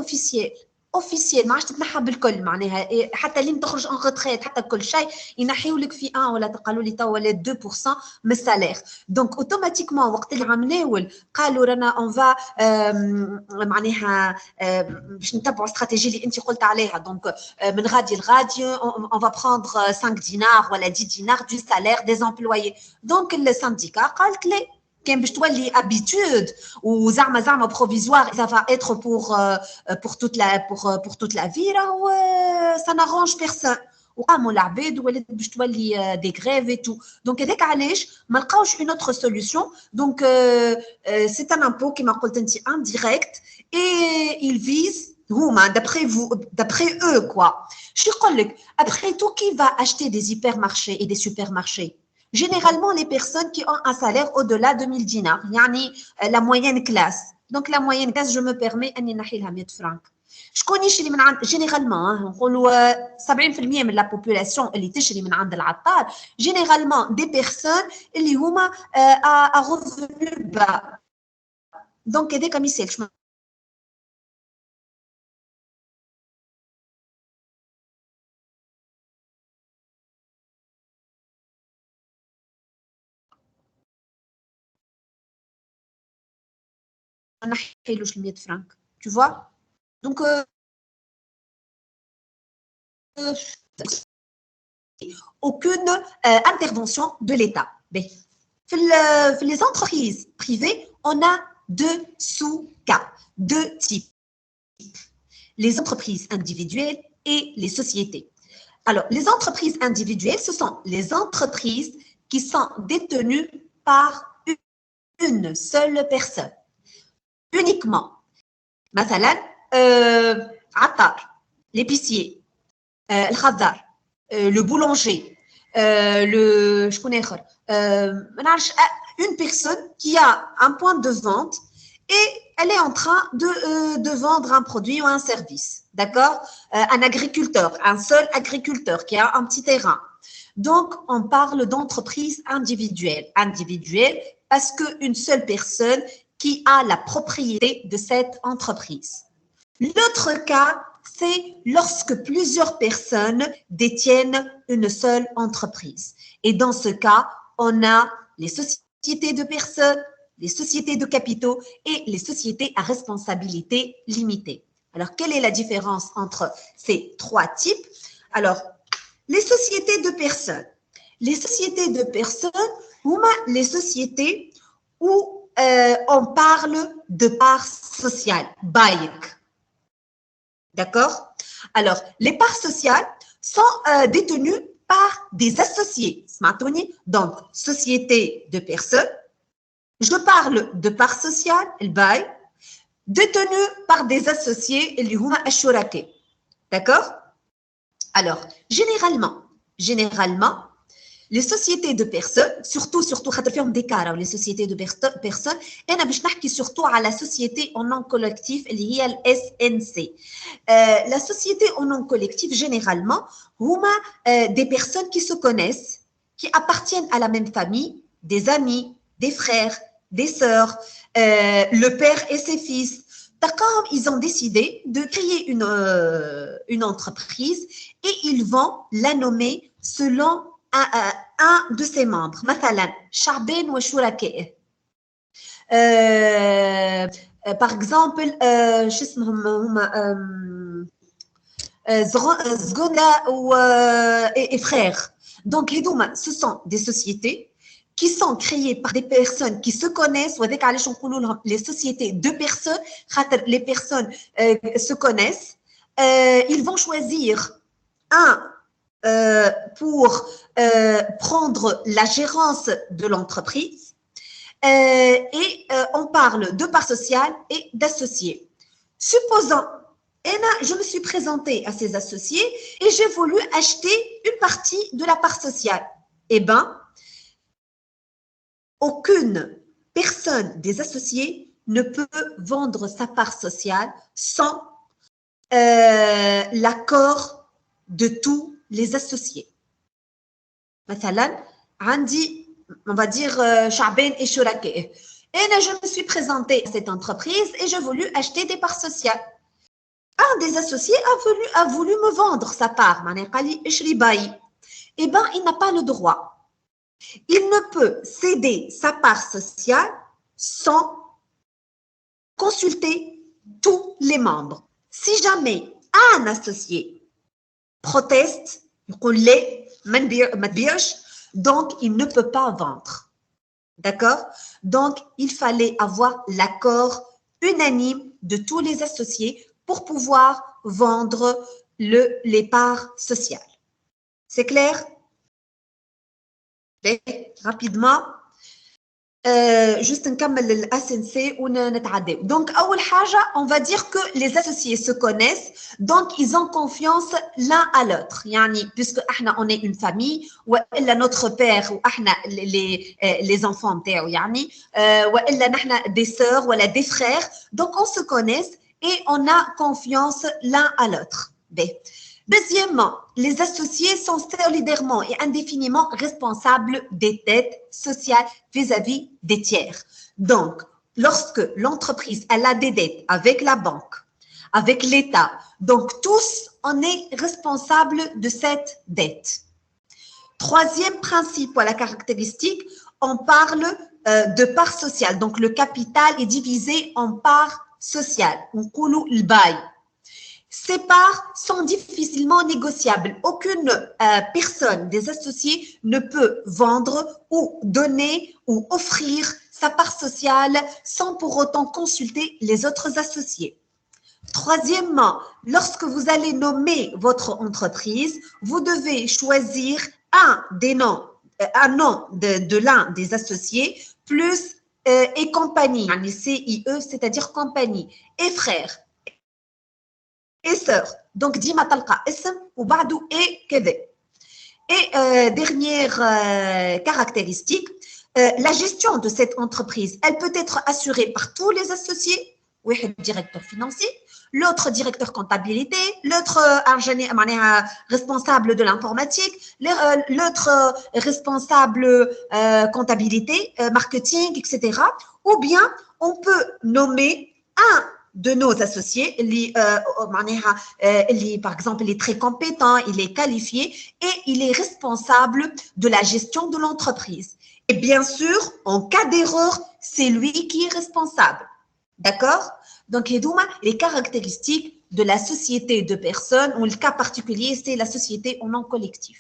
Speaker 1: اوفيسيال ما عادش تتنحى بالكل. معناها حتى لين تخرج ان ريتريت حتى كل شيء ينحيوا لك في 1 ولا تقالوا لي تو ولا 2% من السالير. دونك اوتوماتيكمون وقت اللي عملناو قالوا رانا اون فا معناها باش نتبعوا استراتيجيه اللي انت قلت عليها. دونك من غادي لغادي اون فا بروندر 5 دينار ولا 10 دينار دو سالير دي امبلويي. دونك السانديكا قالت لي كان باش تولي habitude وزعما provisoire ça va être pour toute la vie راهو ça n'arrange personne. وقاموا العباد ولات باش تولي دي غريف اي تو. دونك هذاك علاش ما لقاوش اون اوتر سوليوشن. دونك سي ان امبو كيما قلت انت انديريكت اي il vise هما d'après eux quoi. شو يقول لك après tout qui va acheter des hypermarchés et des supermarchés? Généralement, les personnes qui ont un salaire au-delà de 1000 dinars, يعني la moyenne classe. Donc, la moyenne classe, je me permets أني نحيلها 100 فرانك. شكون يشري من عند généralement نقولوا 70% من la population اللي تشري من عند العطار généralement des personnes اللي هما à revenu bas. Donc, هذاك ما يسالش. نحيلوش 100 فرانك tu vois. Donc aucune intervention de l'État. Les entreprises privées, on a deux sous-cas, deux types. Les entreprises individuelles et les sociétés. Alors, les entreprises individuelles, ce sont les entreprises qui sont détenues par une seule personne, uniquement. مثلا عطار, l'épicier, le khazar, le boulanger, une personne qui a un point de vente et elle est en train de vendre un produit ou un service, d'accord? Un agriculteur, un seul agriculteur qui a un petit terrain. Donc, on parle d'entreprise individuelle. Individuelle parce qu'une seule personne qui a la propriété de cette entreprise. L'autre cas, c'est lorsque plusieurs personnes détiennent une seule entreprise. Et dans ce cas, on a les sociétés de personnes, les sociétés de capitaux et les sociétés à responsabilité limitée. Alors, quelle est la différence entre ces trois types? Alors, les sociétés de personnes. Les sociétés de personnes, ou les sociétés où on parle de parts sociales, bike. D'accord? Alors, les parts sociales sont détenues par des associés. Donc, société de personnes. Je parle de parts sociales, le bail, détenues par des associés, les huma ashurake. D'accord? Alors, généralement, les sociétés de personnes, surtout, des cas, les sociétés de personnes, et je vais surtout à la société en nom collectif, qui est le SNC. La société en nom collectif, généralement, des personnes qui se connaissent, qui appartiennent à la même famille, des amis, des frères, des sœurs, le père et ses fils. D'accord, ils ont décidé de créer une entreprise et ils vont la nommer selon un de ses membres. مثلا شعبين وشركائه. Par exemple, شو اسمهم هما زغونة et frères. Donc, ce sont des sociétés qui sont créées par des personnes qui se connaissent, les sociétés de personnes, les personnes se connaissent, ils vont choisir un pour prendre la gérance de l'entreprise et on parle de parts sociales et d'associés. Supposons, je me suis présentée à ces associés et j'ai voulu acheter une partie de la part sociale. Eh bien, aucune personne des associés ne peut vendre sa part sociale sans l'accord de tous les associés. مثلا عندي, on va dire شعبين et شركائه. Et je me suis présentée à cette entreprise et j'ai voulu acheter des parts sociales. Un des associés a voulu me vendre sa part. Eh bien, il n'a pas le droit. Il ne peut céder sa part sociale sans consulter tous les membres. Si jamais un associé proteste, donc il ne peut pas vendre. D'accord? Donc, il fallait avoir l'accord unanime de tous les associés pour pouvoir vendre les parts sociales. C'est clair? Rapidement, juste نكمل الأسنسي ونتعدى. Donc, أول حاجة, on va dire que les associés se connaissent, donc ils ont confiance l'un à l'autre. يعني, puisque احنا on est une famille, وإلا notre père ou احنا les enfants نتاعو يعني, وإلا نحنا des sœurs ولا des frères, donc on se connaît et on a confiance l'un à l'autre. Deuxièmement, les associés sont solidairement et indéfiniment responsables des dettes sociales vis-à-vis des tiers. Donc, lorsque l'entreprise elle a des dettes avec la banque, avec l'État, donc tous, on est responsable de cette dette. Troisième principe ou la caractéristique, on parle de part sociale. Donc, le capital est divisé en parts sociales. On coule le bail. Ces parts sont difficilement négociables. Aucune personne des associés ne peut vendre ou donner ou offrir sa part sociale sans pour autant consulter les autres associés. Troisièmement, lorsque vous allez nommer votre entreprise, vous devez choisir un nom de l'un des associés plus et compagnie, CIE, c'est-à-dire compagnie, et frères, et sœurs. Donc, dima talqa ism ou ba'dou et كذا. Et dernière caractéristique, la gestion de cette entreprise, elle peut être assurée par tous les associés, le directeur financier, l'autre directeur comptabilité, l'autre responsable de l'informatique, l'autre responsable comptabilité, marketing, etc. Ou bien on peut nommer un de nos associés, par exemple, il est très compétent, il est qualifié et il est responsable de la gestion de l'entreprise. Et bien sûr, en cas d'erreur, c'est lui qui est responsable. D'accord? Donc, les caractéristiques de la société de personnes, ou le cas particulier, c'est la société en nom collectif.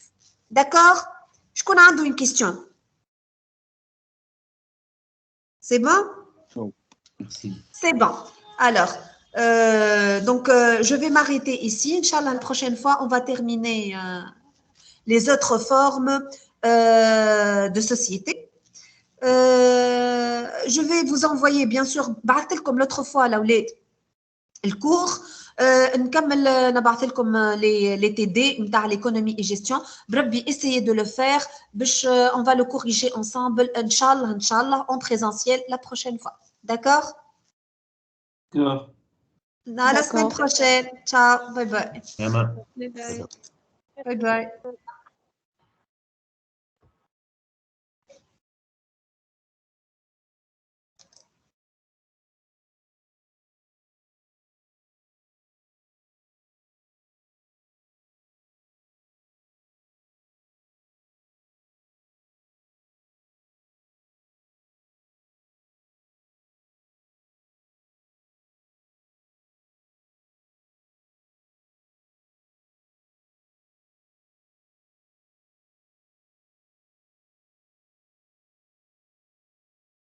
Speaker 1: D'accord? Je connais une question. C'est bon?
Speaker 6: Oh, merci.
Speaker 1: C'est bon. Alors, je vais m'arrêter ici. Inch'Allah, la prochaine fois, on va terminer les autres formes de société. Je vais vous envoyer, bien sûr, comme l'autre fois, là, le cours. نكمل نبعث لكم les TD نتاع l'économie et gestion. بربي essayez de le faire باش on va le corriger ensemble Inch'Allah en présentiel la prochaine fois. D'accord? À la semaine prochaine. Ciao. Bye bye.
Speaker 6: Emma.
Speaker 2: Bye bye.
Speaker 1: Bye bye.